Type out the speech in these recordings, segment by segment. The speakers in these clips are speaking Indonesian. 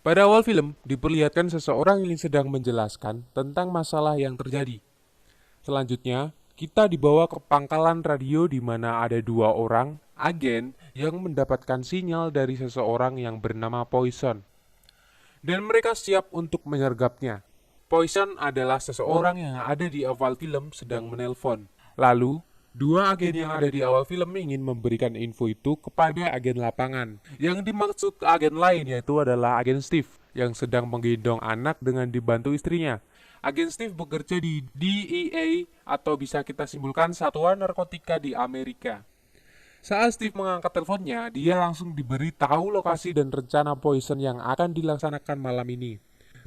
Pada awal film, diperlihatkan seseorang yang sedang menjelaskan tentang masalah yang terjadi. Selanjutnya, kita dibawa ke pangkalan radio di mana ada dua orang agen yang mendapatkan sinyal dari seseorang yang bernama Poison. Dan mereka siap untuk menyergapnya. Poison adalah seseorang yang ada di awal film sedang menelpon. Lalu, dua agen yang ada di awal film ingin memberikan info itu kepada agen lapangan. Yang dimaksud agen lain yaitu adalah agen Steve yang sedang menggendong anak dengan dibantu istrinya. Agen Steve bekerja di DEA atau bisa kita simpulkan Satuan Narkotika di Amerika. Saat Steve mengangkat teleponnya, dia langsung diberi tahu lokasi dan rencana Poison yang akan dilaksanakan malam ini.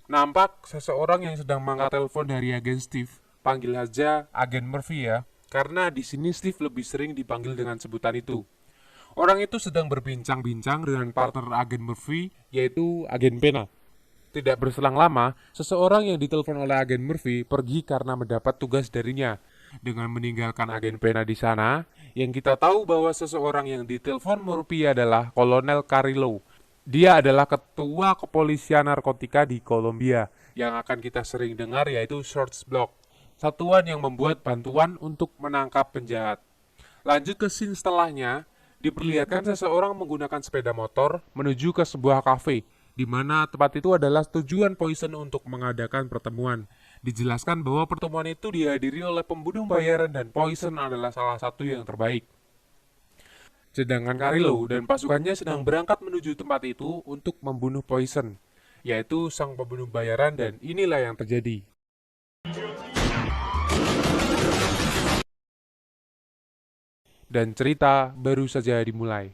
Nampak seseorang yang sedang mengangkat telepon dari agen Steve, panggil saja agen Murphy ya, karena di sini Steve lebih sering dipanggil dengan sebutan itu. Orang itu sedang berbincang-bincang dengan partner agen Murphy, yaitu agen Pena. Tidak berselang lama, seseorang yang ditelepon oleh agen Murphy pergi karena mendapat tugas darinya. Dengan meninggalkan agen Pena di sana, yang kita tahu bahwa seseorang yang ditelepon Murphy adalah Kolonel Carrillo. Dia adalah ketua kepolisian narkotika di Kolombia. Yang akan kita sering dengar yaitu Short Block, satuan yang membuat bantuan untuk menangkap penjahat. Lanjut ke scene setelahnya, diperlihatkan seseorang menggunakan sepeda motor menuju ke sebuah kafe, di mana tempat itu adalah tujuan Poison untuk mengadakan pertemuan. Dijelaskan bahwa pertemuan itu dihadiri oleh pembunuh bayaran dan Poison adalah salah satu yang terbaik. Sedangkan Carrillo dan pasukannya sedang berangkat menuju tempat itu untuk membunuh Poison, yaitu sang pembunuh bayaran, dan inilah yang terjadi. Dan cerita baru saja dimulai.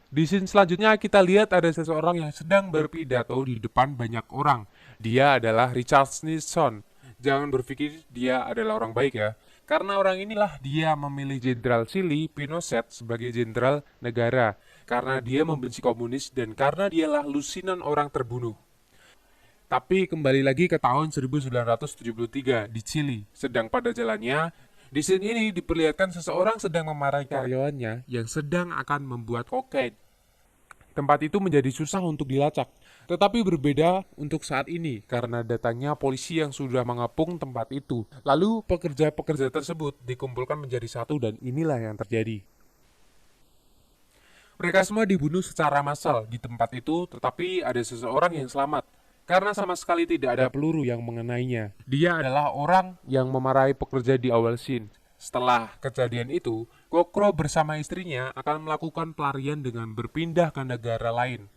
Di scene selanjutnya kita lihat ada seseorang yang sedang berpidato di depan banyak orang. Dia adalah Richard Nixon. Jangan berpikir dia adalah orang baik ya. Karena orang inilah dia memilih Jenderal Chili Pinochet sebagai jenderal negara. Karena dia membenci komunis dan karena dialah lusinan orang terbunuh. Tapi kembali lagi ke tahun 1973 di Chili. Sedang pada jalannya, di scene ini diperlihatkan seseorang sedang memarahi karyawannya yang sedang akan membuat kokain. Tempat itu menjadi susah untuk dilacak, tetapi berbeda untuk saat ini karena datangnya polisi yang sudah mengepung tempat itu. Lalu pekerja-pekerja tersebut dikumpulkan menjadi satu dan inilah yang terjadi. Mereka semua dibunuh secara massal di tempat itu, tetapi ada seseorang yang selamat karena sama sekali tidak ada peluru yang mengenainya. Dia adalah orang yang memarahi pekerja di awal scene. Setelah kejadian itu, Kokro bersama istrinya akan melakukan pelarian dengan berpindah ke negara lain.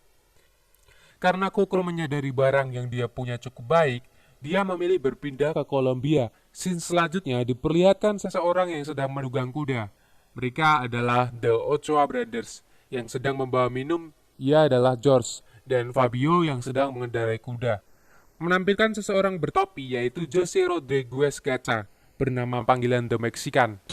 Karena Kokro menyadari barang yang dia punya cukup baik, dia memilih berpindah ke Kolombia. Scene selanjutnya diperlihatkan seseorang yang sedang menunggang kuda. Mereka adalah The Ochoa Brothers yang sedang membawa minum. Ia adalah George dan Fabio yang sedang mengendarai kuda. Menampilkan seseorang bertopi yaitu Jose Rodriguez Gacha, bernama panggilan The Mexican.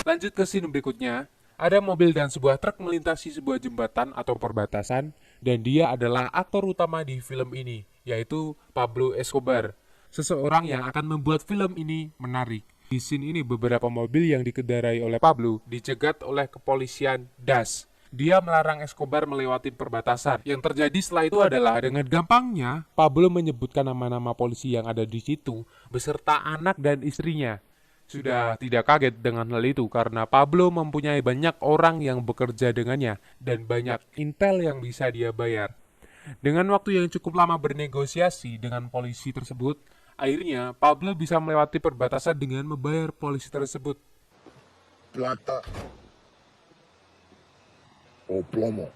Lanjut ke scene berikutnya, ada mobil dan sebuah truk melintasi sebuah jembatan atau perbatasan, dan dia adalah aktor utama di film ini, yaitu Pablo Escobar, seseorang yang akan membuat film ini menarik. Di scene ini beberapa mobil yang dikendarai oleh Pablo dicegat oleh kepolisian DAS. Dia melarang Escobar melewati perbatasan. Yang terjadi setelah itu adalah dengan gampangnya Pablo menyebutkan nama-nama polisi yang ada di situ beserta anak dan istrinya. Sudah tidak kaget dengan hal itu karena Pablo mempunyai banyak orang yang bekerja dengannya dan banyak intel yang bisa dia bayar. Dengan waktu yang cukup lama bernegosiasi dengan polisi tersebut, akhirnya Pablo bisa melewati perbatasan dengan membayar polisi tersebut. Plata o plomo.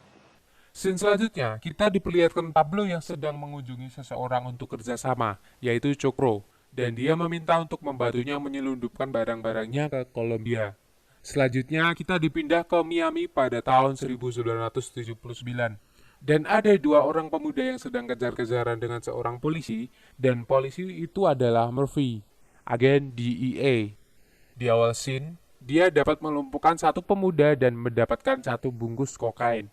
Scene selanjutnya, kita diperlihatkan Pablo yang sedang mengunjungi seseorang untuk kerjasama, yaitu Chocro, dan dia meminta untuk membantunya menyelundupkan barang-barangnya ke Kolombia. Selanjutnya, kita dipindah ke Miami pada tahun 1979. Dan ada dua orang pemuda yang sedang kejar-kejaran dengan seorang polisi, dan polisi itu adalah Murphy, agen DEA. Di awal scene, dia dapat melumpuhkan satu pemuda dan mendapatkan satu bungkus kokain.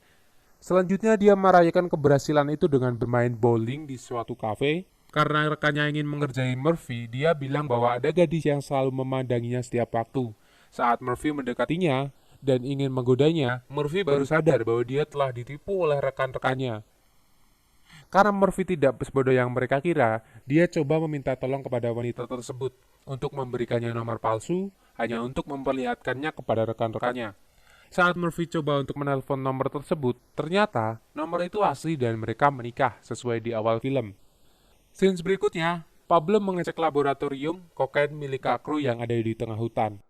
Selanjutnya dia merayakan keberhasilan itu dengan bermain bowling di suatu kafe. Karena rekannya ingin mengerjai Murphy, dia bilang bahwa ada gadis yang selalu memandanginya setiap waktu. Saat Murphy mendekatinya dan ingin menggodanya, Murphy baru sadar bahwa dia telah ditipu oleh rekan-rekannya. Karena Murphy tidak sebodoh yang mereka kira, dia coba meminta tolong kepada wanita tersebut untuk memberikannya nomor palsu hanya untuk memperlihatkannya kepada rekan-rekannya. Saat Murphy coba untuk menelpon nomor tersebut, ternyata nomor itu asli dan mereka menikah sesuai di awal film. Scenes berikutnya, Pablo mengecek laboratorium kokain milik Kakru yang ada di tengah hutan.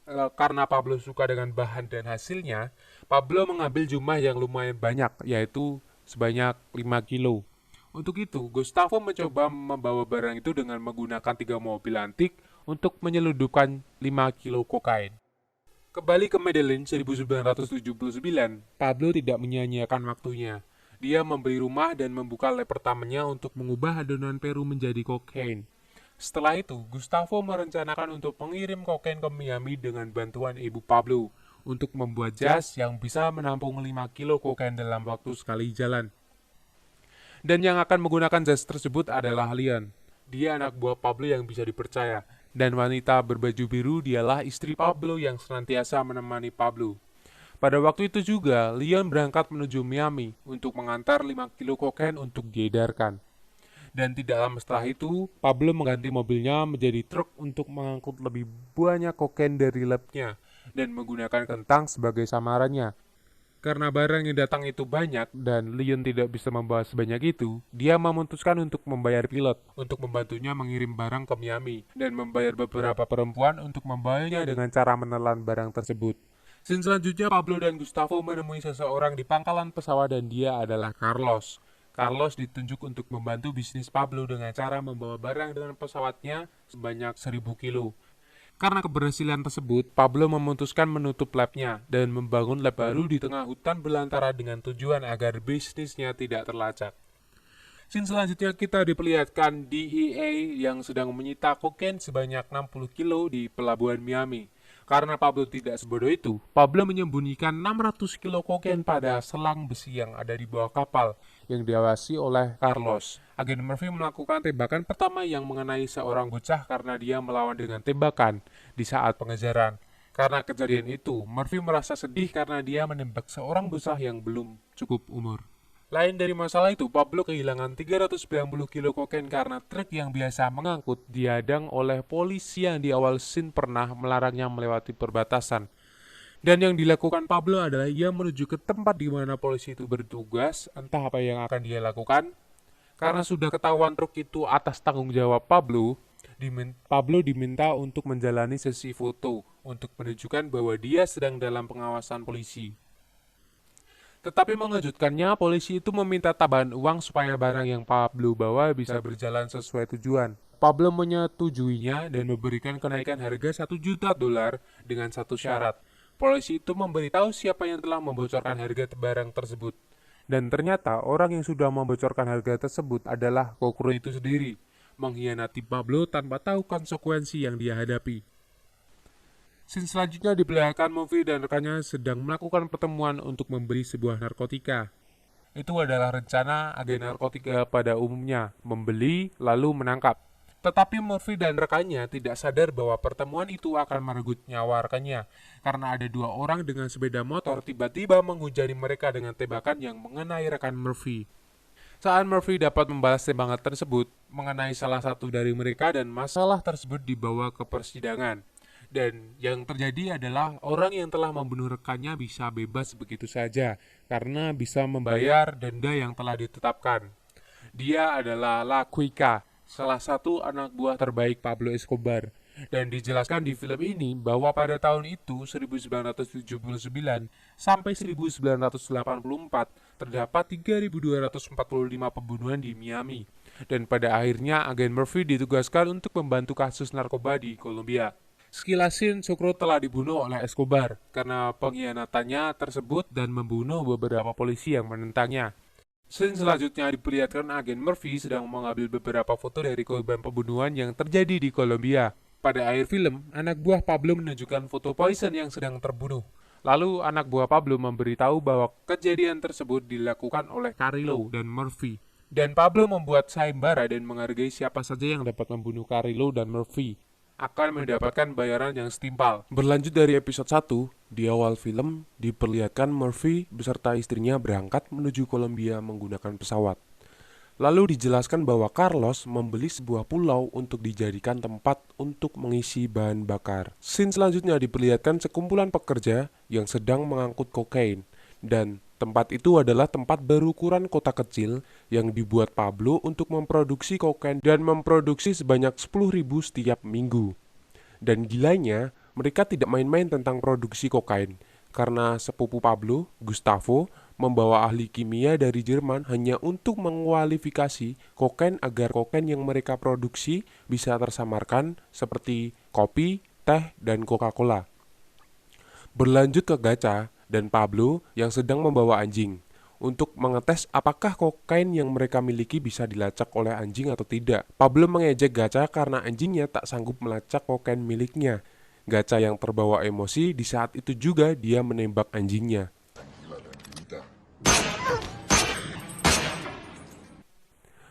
Karena Pablo suka dengan bahan dan hasilnya, Pablo mengambil jumlah yang lumayan banyak, yaitu sebanyak 5 kilo. Untuk itu, Gustavo mencoba membawa barang itu dengan menggunakan 3 mobil antik untuk menyelundupkan 5 kilo kokain. Kembali ke Medellin 1979, Pablo tidak menyia-nyiakan waktunya. Dia membeli rumah dan membuka lab pertamanya untuk mengubah adonan Peru menjadi kokain. Setelah itu, Gustavo merencanakan untuk mengirim kokain ke Miami dengan bantuan ibu Pablo untuk membuat jas yang bisa menampung 5 kilo kokain dalam waktu sekali jalan. Dan yang akan menggunakan jas tersebut adalah Leon. Dia anak buah Pablo yang bisa dipercaya. Dan wanita berbaju biru dialah istri Pablo yang senantiasa menemani Pablo. Pada waktu itu juga, Leon berangkat menuju Miami untuk mengantar 5 kilo kokain untuk diedarkan. Dan tidak lama setelah itu, Pablo mengganti mobilnya menjadi truk untuk mengangkut lebih banyak kokain dari labnya dan menggunakan kentang sebagai samarannya. Karena barang yang datang itu banyak dan Leon tidak bisa membawa sebanyak itu, dia memutuskan untuk membayar pilot untuk membantunya mengirim barang ke Miami dan membayar beberapa perempuan untuk membawanya dengan cara menelan barang tersebut. Scene selanjutnya, Pablo dan Gustavo menemui seseorang di pangkalan pesawat dan dia adalah Carlos. Carlos ditunjuk untuk membantu bisnis Pablo dengan cara membawa barang dengan pesawatnya sebanyak 1000 kilo. Karena keberhasilan tersebut, Pablo memutuskan menutup labnya dan membangun lab baru di tengah hutan belantara dengan tujuan agar bisnisnya tidak terlacak. Scene selanjutnya kita diperlihatkan DEA yang sedang menyita kokain sebanyak 60 kilo di pelabuhan Miami. Karena Pablo tidak sebodoh itu, Pablo menyembunyikan 600 kilo kokain pada selang besi yang ada di bawah kapal yang diawasi oleh Carlos. Agen Murphy melakukan tembakan pertama yang mengenai seorang bocah karena dia melawan dengan tembakan di saat pengejaran. Karena kejadian itu, Murphy merasa sedih karena dia menembak seorang bocah yang belum cukup umur. Lain dari masalah itu, Pablo kehilangan 390 kilo kokain karena truk yang biasa mengangkut dihadang oleh polisi yang di awal scene pernah melarangnya melewati perbatasan. Dan yang dilakukan Pablo adalah ia menuju ke tempat di mana polisi itu bertugas, entah apa yang akan dia lakukan. Karena sudah ketahuan truk itu atas tanggung jawab Pablo diminta untuk menjalani sesi foto untuk menunjukkan bahwa dia sedang dalam pengawasan polisi. Tetapi mengejutkannya, polisi itu meminta tambahan uang supaya barang yang Pablo bawa bisa berjalan sesuai tujuan. Pablo menyetujuinya dan memberikan kenaikan harga $1 juta dengan satu syarat. Polisi itu memberitahu siapa yang telah membocorkan harga barang tersebut. Dan ternyata orang yang sudah membocorkan harga tersebut adalah Kokro itu sendiri, mengkhianati Pablo tanpa tahu konsekuensi yang dia hadapi. Scene selanjutnya diperlihatkan Murphy dan rekannya sedang melakukan pertemuan untuk membeli sebuah narkotika. Itu adalah rencana agen narkotika pada umumnya, membeli lalu menangkap. Tetapi Murphy dan rekannya tidak sadar bahwa pertemuan itu akan merenggut nyawa rekannya, karena ada 2 orang dengan sepeda motor tiba-tiba menghujani mereka dengan tembakan yang mengenai rekan Murphy. Saat Murphy dapat membalas tembakan tersebut mengenai salah satu dari mereka dan masalah tersebut dibawa ke persidangan. Dan yang terjadi adalah orang yang telah membunuh rekannya bisa bebas begitu saja karena bisa membayar denda yang telah ditetapkan. Dia adalah La Cuica, salah satu anak buah terbaik Pablo Escobar. Dan dijelaskan di film ini bahwa pada tahun itu 1979 sampai 1984 terdapat 3.245 pembunuhan di Miami. Dan pada akhirnya agen Murphy ditugaskan untuk membantu kasus narkoba di Kolombia. Sekilasin, Sucro telah dibunuh oleh Escobar karena pengkhianatannya tersebut dan membunuh beberapa polisi yang menentangnya. Scene selanjutnya diperlihatkan agen Murphy sedang mengambil beberapa foto dari korban pembunuhan yang terjadi di Kolombia. Pada akhir film, anak buah Pablo menunjukkan foto Poison yang sedang terbunuh. Lalu anak buah Pablo memberitahu bahwa kejadian tersebut dilakukan oleh Carrillo dan Murphy. Dan Pablo membuat sayembara dan menghargai siapa saja yang dapat membunuh Carrillo dan Murphy akan mendapatkan bayaran yang setimpal. Berlanjut dari episode 1, di awal film diperlihatkan Murphy beserta istrinya berangkat menuju Kolombia menggunakan pesawat. Lalu dijelaskan bahwa Carlos membeli sebuah pulau untuk dijadikan tempat untuk mengisi bahan bakar. Scene selanjutnya diperlihatkan sekumpulan pekerja yang sedang mengangkut kokain. Dan tempat itu adalah tempat berukuran kota kecil yang dibuat Pablo untuk memproduksi kokain dan memproduksi sebanyak 10.000 setiap minggu. Dan gilanya, mereka tidak main-main tentang produksi kokain, karena sepupu Pablo, Gustavo, membawa ahli kimia dari Jerman hanya untuk mengualifikasi kokain agar kokain yang mereka produksi bisa tersamarkan seperti kopi, teh, dan Coca-Cola. Berlanjut ke Gacha dan Pablo yang sedang membawa anjing untuk mengetes apakah kokain yang mereka miliki bisa dilacak oleh anjing atau tidak. Pablo mengejek Gacha karena anjingnya tak sanggup melacak kokain miliknya. Gacha yang terbawa emosi di saat itu juga dia menembak anjingnya.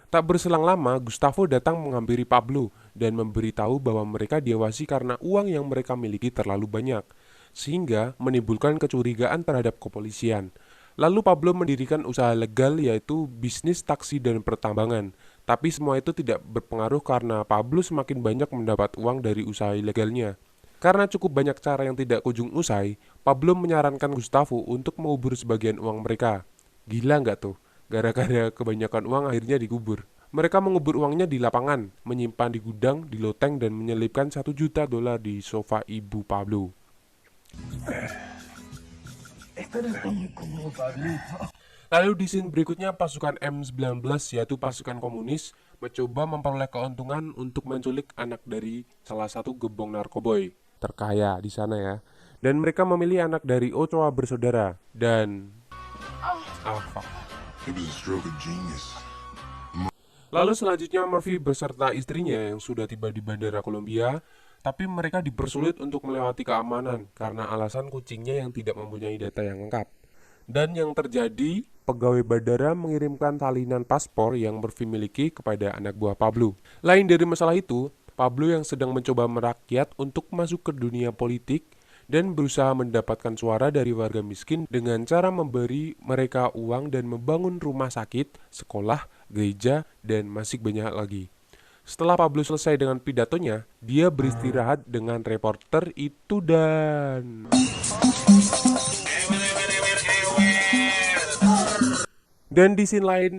Tak berselang lama, Gustavo datang menghampiri Pablo dan memberitahu bahwa mereka diawasi karena uang yang mereka miliki terlalu banyak, sehingga menimbulkan kecurigaan terhadap kepolisian. Lalu Pablo mendirikan usaha legal yaitu bisnis taksi dan pertambangan. Tapi semua itu tidak berpengaruh karena Pablo semakin banyak mendapat uang dari usaha ilegalnya. Karena cukup banyak cara yang tidak kunjung usai, Pablo menyarankan Gustavo untuk mengubur sebagian uang mereka. Gila nggak tuh? Gara-gara kebanyakan uang akhirnya dikubur. Mereka mengubur uangnya di lapangan, menyimpan di gudang, di loteng, dan menyelipkan $1 juta di sofa ibu Pablo. Lalu di scene berikutnya pasukan M19 yaitu pasukan komunis mencoba memperoleh keuntungan untuk menculik anak dari salah satu gebong narkoboy terkaya di sana ya. Dan mereka memilih anak dari Ochoa bersaudara dan fuck. Lalu selanjutnya Murphy beserta istrinya yang sudah tiba di bandara Kolombia, tapi mereka dipersulit untuk melewati keamanan karena alasan kucingnya yang tidak mempunyai data yang lengkap. Dan yang terjadi, pegawai bandara mengirimkan salinan paspor yang Murphy miliki kepada anak buah Pablo. Lain dari masalah itu, Pablo yang sedang mencoba merakyat untuk masuk ke dunia politik dan berusaha mendapatkan suara dari warga miskin dengan cara memberi mereka uang dan membangun rumah sakit, sekolah, gereja, dan masih banyak lagi. Setelah Pablo selesai dengan pidatonya, dia beristirahat dengan reporter itu dan... Dan di scene lain,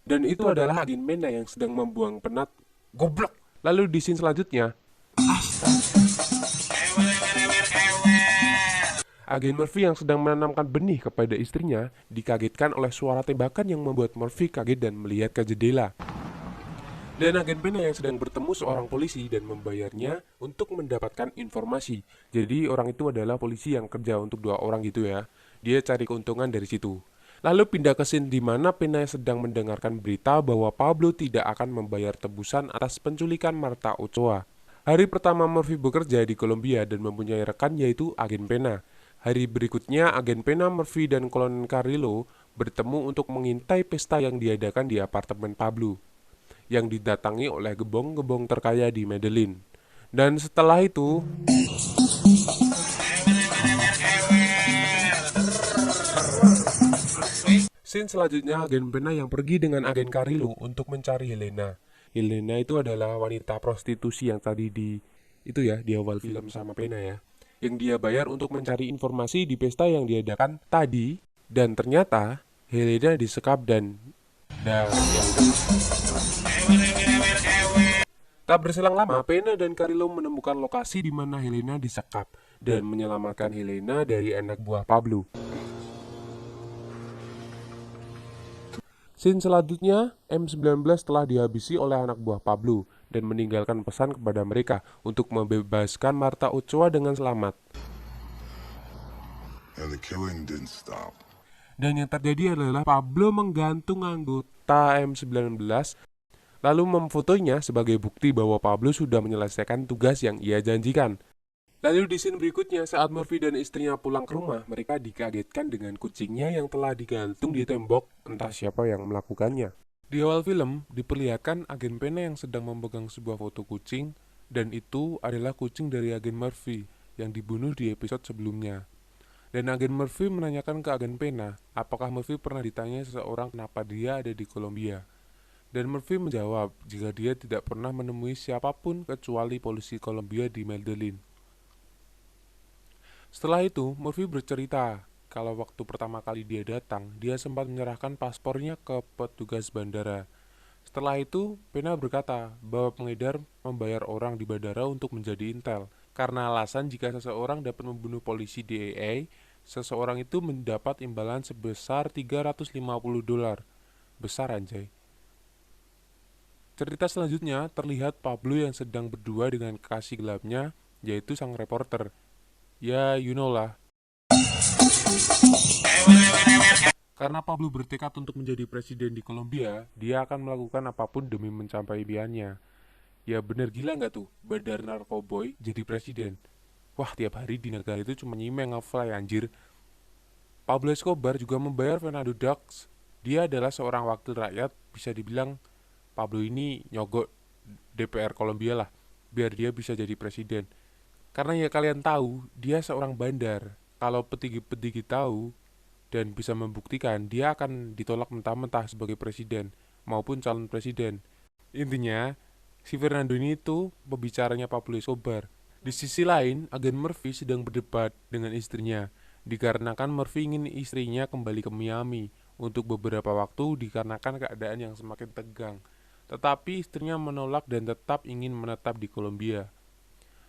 dan itu adalah agen Mena yang sedang membuang penat. Goblok. Lalu di scene selanjutnya, agen Murphy yang sedang menanamkan benih kepada istrinya dikagetkan oleh suara tembakan yang membuat Murphy kaget dan melihat ke jendela. Dan agen Mena yang sedang bertemu seorang polisi dan membayarnya untuk mendapatkan informasi. Jadi orang itu adalah polisi yang kerja untuk 2 orang gitu ya. Dia cari keuntungan dari situ. Lalu pindah ke scene di mana Pena sedang mendengarkan berita bahwa Pablo tidak akan membayar tebusan atas penculikan Marta Ochoa. Hari pertama Murphy bekerja di Kolombia dan mempunyai rekan yaitu agen Pena. Hari berikutnya agen Pena, Murphy, dan Kolonel Carrillo bertemu untuk mengintai pesta yang diadakan di apartemen Pablo, yang didatangi oleh gebong-gebong terkaya di Medellin. Dan setelah itu... Scene selanjutnya agen Pena yang pergi dengan agen Carrillo untuk mencari Helena. Helena itu adalah wanita prostitusi yang tadi di awal film sama Pena ya. Yang dia bayar untuk mencari informasi di pesta yang diadakan tadi. Dan ternyata Helena disekap dan tak berselang lama, Pena dan Carrillo menemukan lokasi di mana Helena disekap dan menyelamatkan Helena dari anak buah Pablo. Scene selanjutnya, M19 telah dihabisi oleh anak buah Pablo dan meninggalkan pesan kepada mereka untuk membebaskan Marta Ochoa dengan selamat. Dan yang terjadi adalah Pablo menggantung anggota M19 lalu memfotonya sebagai bukti bahwa Pablo sudah menyelesaikan tugas yang ia janjikan. Lalu di scene berikutnya, saat Murphy dan istrinya pulang ke rumah, mereka dikagetkan dengan kucingnya yang telah digantung di tembok, entah siapa yang melakukannya. Di awal film, diperlihatkan agen Pena yang sedang memegang sebuah foto kucing, dan itu adalah kucing dari agen Murphy yang dibunuh di episode sebelumnya. Dan agen Murphy menanyakan ke agen Pena, apakah Murphy pernah ditanya seseorang kenapa dia ada di Kolombia. Dan Murphy menjawab jika dia tidak pernah menemui siapapun kecuali polisi Kolombia di Medellin. Setelah itu, Murphy bercerita kalau waktu pertama kali dia datang, dia sempat menyerahkan paspornya ke petugas bandara. Setelah itu, Pena berkata bahwa pengedar membayar orang di bandara untuk menjadi intel. Karena alasan jika seseorang dapat membunuh polisi DEA, seseorang itu mendapat imbalan sebesar $350. Besar anjay. Cerita selanjutnya terlihat Pablo yang sedang berdua dengan kekasih gelapnya, yaitu sang reporter. Ya, you know lah. Karena Pablo bertekad untuk menjadi presiden di Kolombia, dia akan melakukan apapun demi mencapai impiannya. Ya bener gila nggak tuh, bandar narkoboy jadi presiden. Wah, tiap hari di negara itu cuma nyimeng nge-fly anjir. Pablo Escobar juga membayar Fernando Dux. Dia adalah seorang wakil rakyat, bisa dibilang Pablo ini nyogok DPR Kolombia lah, biar dia bisa jadi presiden. Karena ya kalian tahu, dia seorang bandar. Kalau petinggi-petinggi tahu dan bisa membuktikan, dia akan ditolak mentah-mentah sebagai presiden maupun calon presiden. Intinya, si Fernando ini itu pembicaranya Pablo Escobar. Di sisi lain, agen Murphy sedang berdebat dengan istrinya, dikarenakan Murphy ingin istrinya kembali ke Miami untuk beberapa waktu dikarenakan keadaan yang semakin tegang. Tetapi istrinya menolak dan tetap ingin menetap di Kolombia.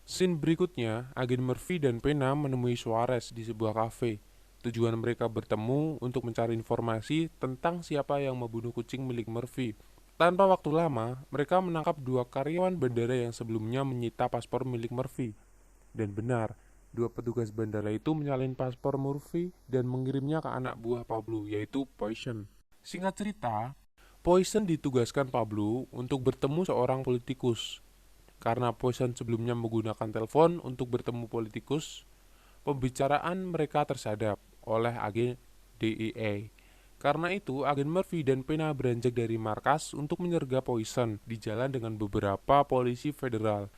Scene berikutnya, agen Murphy dan Pena menemui Suarez di sebuah kafe. Tujuan mereka bertemu untuk mencari informasi tentang siapa yang membunuh kucing milik Murphy. Tanpa waktu lama, mereka menangkap dua karyawan bandara yang sebelumnya menyita paspor milik Murphy. Dan benar, dua petugas bandara itu menyalin paspor Murphy dan mengirimnya ke anak buah Pablo, yaitu Poison. Singkat cerita, Poison ditugaskan Pablo untuk bertemu seorang politikus. Karena Poison sebelumnya menggunakan telepon untuk bertemu politikus, pembicaraan mereka tersadap oleh agen DEA. Karena itu, agen Murphy dan Pena beranjak dari markas untuk menyergap Poison di jalan dengan beberapa polisi federal.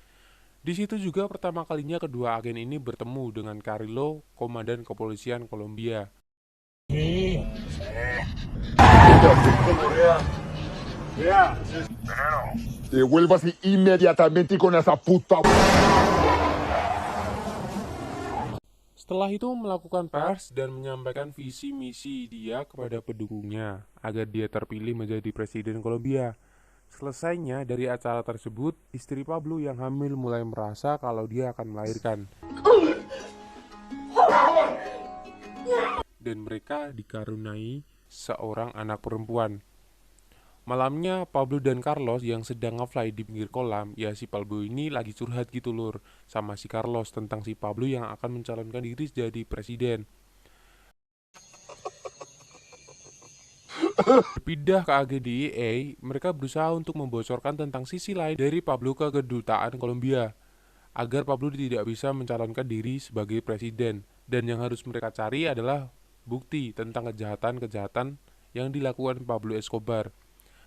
Di situ juga pertama kalinya kedua agen ini bertemu dengan Carrillo, komandan kepolisian Kolombia. Devuélvase inmediatamente con esa puta. Setelah itu melakukan pers dan menyampaikan visi misi dia kepada pendukungnya agar dia terpilih menjadi presiden Kolombia. Selesainya dari acara tersebut, istri Pablo yang hamil mulai merasa kalau dia akan melahirkan. Dan mereka dikaruniai seorang anak perempuan. Malamnya, Pablo dan Carlos yang sedang nge-fly di pinggir kolam, ya si Pablo ini lagi curhat gitu lur, sama si Carlos tentang si Pablo yang akan mencalonkan diri jadi presiden. Berpindah ke AGDIA, mereka berusaha untuk membocorkan tentang sisi lain dari Pablo ke kedutaan Kolombia, agar Pablo tidak bisa mencalonkan diri sebagai presiden. Dan yang harus mereka cari adalah bukti tentang kejahatan-kejahatan yang dilakukan Pablo Escobar.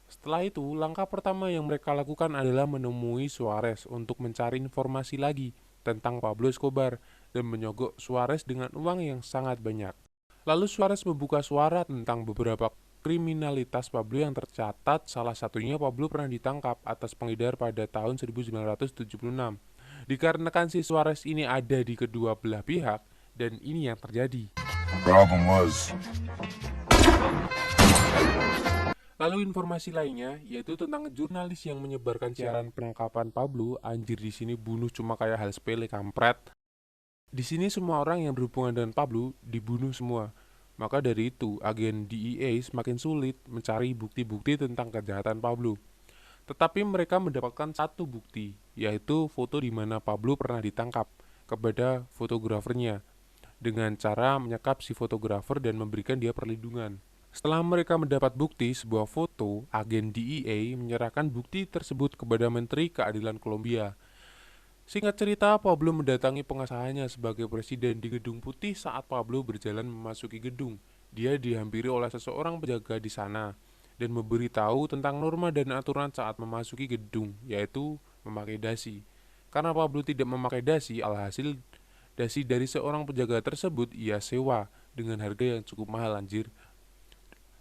Setelah itu, langkah pertama yang mereka lakukan adalah menemui Suarez untuk mencari informasi lagi tentang Pablo Escobar dan menyogok Suarez dengan uang yang sangat banyak. Lalu Suarez membuka suara tentang beberapa kriminalitas Pablo yang tercatat, salah satunya Pablo pernah ditangkap atas pengedar pada tahun 1976. Dikarenakan si Suarez ini ada di kedua belah pihak, dan ini yang terjadi. Lalu informasi lainnya yaitu tentang jurnalis yang menyebarkan siaran penangkapan Pablo. Anjir, di sini bunuh cuma kayak hal sepele kampret. Di sini semua orang yang berhubungan dengan Pablo dibunuh semua. Maka dari itu, agen DEA semakin sulit mencari bukti-bukti tentang kejahatan Pablo. Tetapi mereka mendapatkan satu bukti, yaitu foto di mana Pablo pernah ditangkap kepada fotografernya dengan cara menyekap si fotografer dan memberikan dia perlindungan. Setelah mereka mendapat bukti sebuah foto, agen DEA menyerahkan bukti tersebut kepada Menteri Keadilan Kolombia. Singkat cerita, Pablo mendatangi pengasahannya sebagai presiden di Gedung Putih saat Pablo berjalan memasuki gedung. Dia dihampiri oleh seseorang penjaga di sana dan memberitahu tentang norma dan aturan saat memasuki gedung, yaitu memakai dasi. Karena Pablo tidak memakai dasi, alhasil dasi dari seorang penjaga tersebut ia sewa dengan harga yang cukup mahal anjir.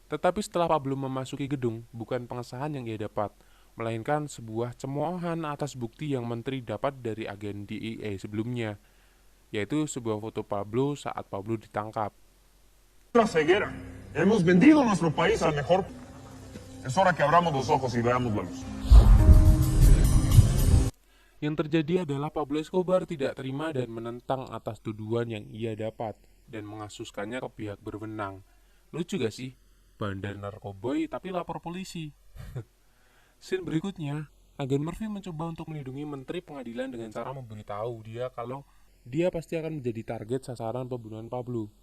Tetapi setelah Pablo memasuki gedung, bukan pengesahan yang ia dapat, melainkan sebuah cemoohan atas bukti yang menteri dapat dari agen DEA sebelumnya, yaitu sebuah foto Pablo saat Pablo ditangkap. La ceguera. Hemos vendido nuestro país al mejor. Es hora que abramos los ojos y veamos la luz. Yang terjadi adalah Pablo Escobar tidak terima dan menentang atas tuduhan yang ia dapat dan mengasuskannya ke pihak berwenang. Lucu gak sih? Bandar narkoboy tapi lapor polisi. Scene berikutnya, agen Murphy mencoba untuk melindungi menteri pengadilan dengan cara memberitahu dia kalau dia pasti akan menjadi target sasaran pembunuhan Pablo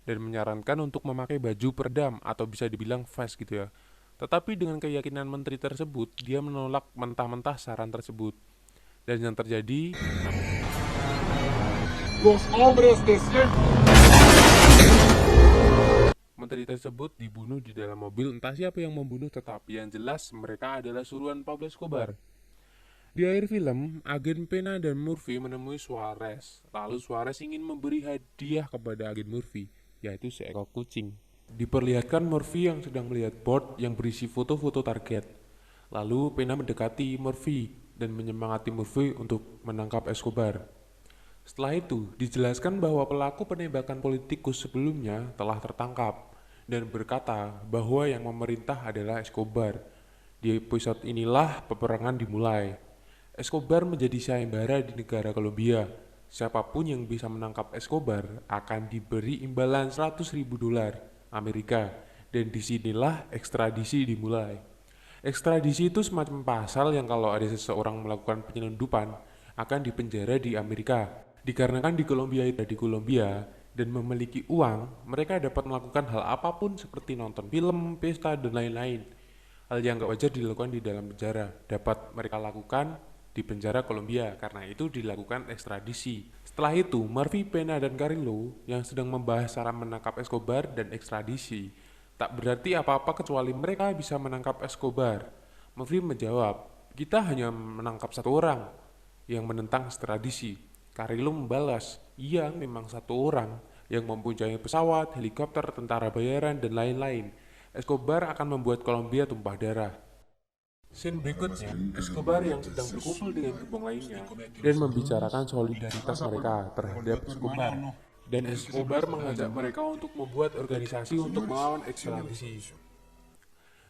dan menyarankan untuk memakai baju peredam atau bisa dibilang vest gitu ya. Tetapi dengan keyakinan menteri tersebut, dia menolak mentah-mentah saran tersebut. Dan yang terjadi, Los hombres de siempre. menteri tersebut dibunuh di dalam mobil. Entah siapa yang membunuh, tetapi yang jelas mereka adalah suruhan Pablo Escobar. Di akhir film, agen Pena dan Murphy menemui Suarez. Lalu Suarez ingin memberi hadiah kepada agen Murphy, yaitu seekor kucing. Diperlihatkan Murphy yang sedang melihat board yang berisi foto-foto target. Lalu Pena mendekati Murphy dan menyemangati Murphy untuk menangkap Escobar. Setelah itu, dijelaskan bahwa pelaku penembakan politikus sebelumnya telah tertangkap dan berkata bahwa yang memerintah adalah Escobar. Di episode inilah peperangan dimulai. Escobar menjadi sayembara di negara Kolombia. Siapapun yang bisa menangkap Escobar akan diberi imbalan 100.000 dolar Amerika dan disinilah ekstradisi dimulai. Ekstradisi itu semacam pasal yang kalau ada seseorang melakukan penyelundupan akan dipenjara di Amerika. Dikarenakan di Kolombia dan memiliki uang, mereka dapat melakukan hal apapun seperti nonton film, pesta, dan lain-lain. Hal yang gak wajar dilakukan di dalam penjara dapat mereka lakukan di penjara Kolombia, karena itu dilakukan ekstradisi. Setelah itu, Murphy, Pena, dan Carrillo yang sedang membahas cara menangkap Escobar dan ekstradisi. Tak berarti apa-apa kecuali mereka bisa menangkap Escobar. Murphy menjawab, kita hanya menangkap satu orang yang menentang ekstradisi. Carrillo membalas, iya memang satu orang yang mempunyai pesawat, helikopter, tentara bayaran, dan lain-lain. Escobar akan membuat Kolombia tumpah darah. Scene berikutnya, Escobar yang sedang berkumpul dengan gembong lainnya dan membicarakan solidaritas mereka terhadap Escobar. Dan Escobar mengajak mereka untuk membuat organisasi untuk melawan ekstradisi.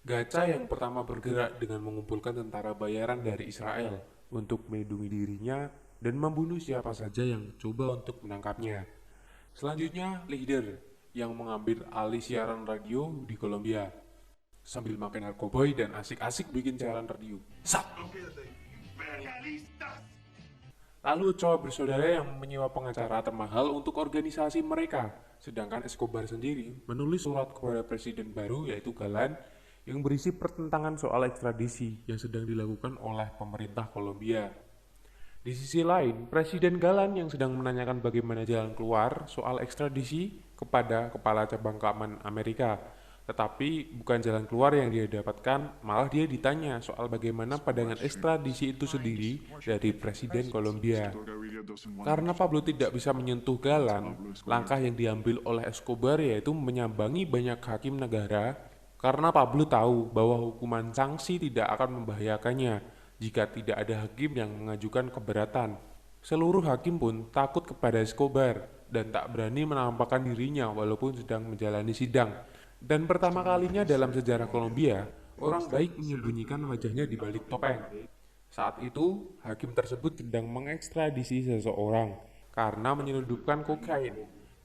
Gacha yang pertama bergerak dengan mengumpulkan tentara bayaran dari Israel untuk melindungi dirinya dan membunuh siapa saja yang coba untuk menangkapnya. Selanjutnya, leader yang mengambil alih siaran radio di Kolombia sambil makan narkoboy dan asik-asik bikin siaran radio. Lalu cowok bersaudara yang menyewa pengacara termahal untuk organisasi mereka, sedangkan Escobar sendiri menulis surat kepada presiden baru yaitu Galan yang berisi pertentangan soal ekstradisi yang sedang dilakukan oleh pemerintah Kolombia. Di sisi lain, Presiden Galan yang sedang menanyakan bagaimana jalan keluar soal ekstradisi kepada Kepala Cabang Keamanan Amerika. Tetapi bukan jalan keluar yang dia dapatkan, malah dia ditanya soal bagaimana pandangan ekstradisi itu sendiri dari Presiden Kolombia. Karena Pablo tidak bisa menyentuh Galan, langkah yang diambil oleh Escobar yaitu menyambangi banyak hakim negara karena Pablo tahu bahwa hukuman sanksi tidak akan membahayakannya jika tidak ada hakim yang mengajukan keberatan. Seluruh hakim pun takut kepada Escobar dan tak berani menampakkan dirinya walaupun sedang menjalani sidang. Dan pertama kalinya dalam sejarah Kolombia, orang baik menyembunyikan wajahnya di balik topeng. Saat itu, hakim tersebut sedang mengekstradisi seseorang karena menyelundupkan kokain.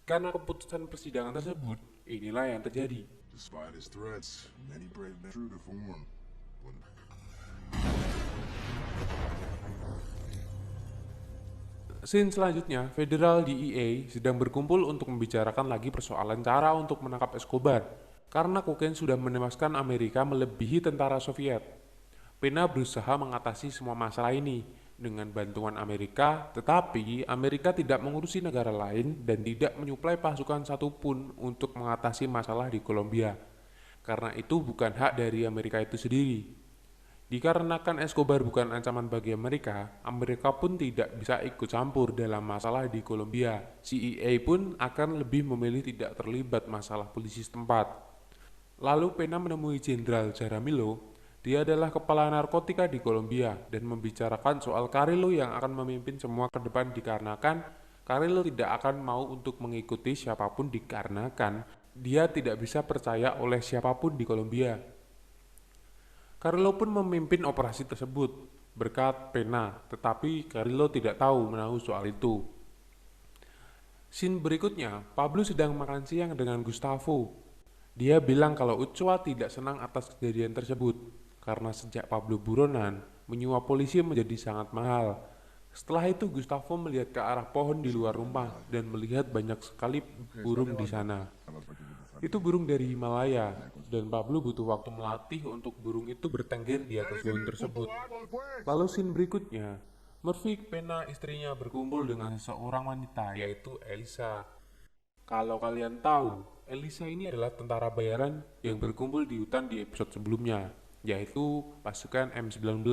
Karena keputusan persidangan tersebut, inilah yang terjadi. Despite his threats, many brave men true to form. Scene selanjutnya, Federal DEA sedang berkumpul untuk membicarakan lagi persoalan cara untuk menangkap Escobar. karena kokain sudah menewaskan Amerika melebihi tentara Soviet. Pena berusaha mengatasi semua masalah ini dengan bantuan Amerika, tetapi Amerika tidak mengurusi negara lain dan tidak menyuplai pasukan satupun untuk mengatasi masalah di Kolombia. Karena itu bukan hak dari Amerika itu sendiri. Dikarenakan Escobar bukan ancaman bagi Amerika, Amerika pun tidak bisa ikut campur dalam masalah di Kolombia. CIA pun akan lebih memilih tidak terlibat masalah polisi setempat. Lalu Pena menemui Jenderal Jaramillo. Dia adalah kepala narkotika di Kolombia dan membicarakan soal Carrillo yang akan memimpin semua ke depan dikarenakan Carrillo tidak akan mau untuk mengikuti siapapun dikarenakan dia tidak bisa percaya oleh siapapun di Kolombia. Carrillo pun memimpin operasi tersebut berkat Pena, tetapi Carrillo tidak tahu menahu soal itu. Scene berikutnya, Pablo sedang makan siang dengan Gustavo. Dia bilang kalau Uchoa tidak senang atas kejadian tersebut, karena sejak Pablo buronan, menyuap polisi menjadi sangat mahal. Setelah itu Gustavo melihat ke arah pohon di luar rumah dan melihat banyak sekali burung di sana. Itu burung dari Himalaya, dan Pablo butuh waktu melatih untuk burung itu bertengger di atas pohon tersebut. Lalu scene berikutnya, Murphy, Pena, istrinya berkumpul dengan seorang wanita, yaitu Elisa. Kalau kalian tahu, Elisa ini adalah tentara bayaran yang berkumpul di hutan di episode sebelumnya, yaitu pasukan M19.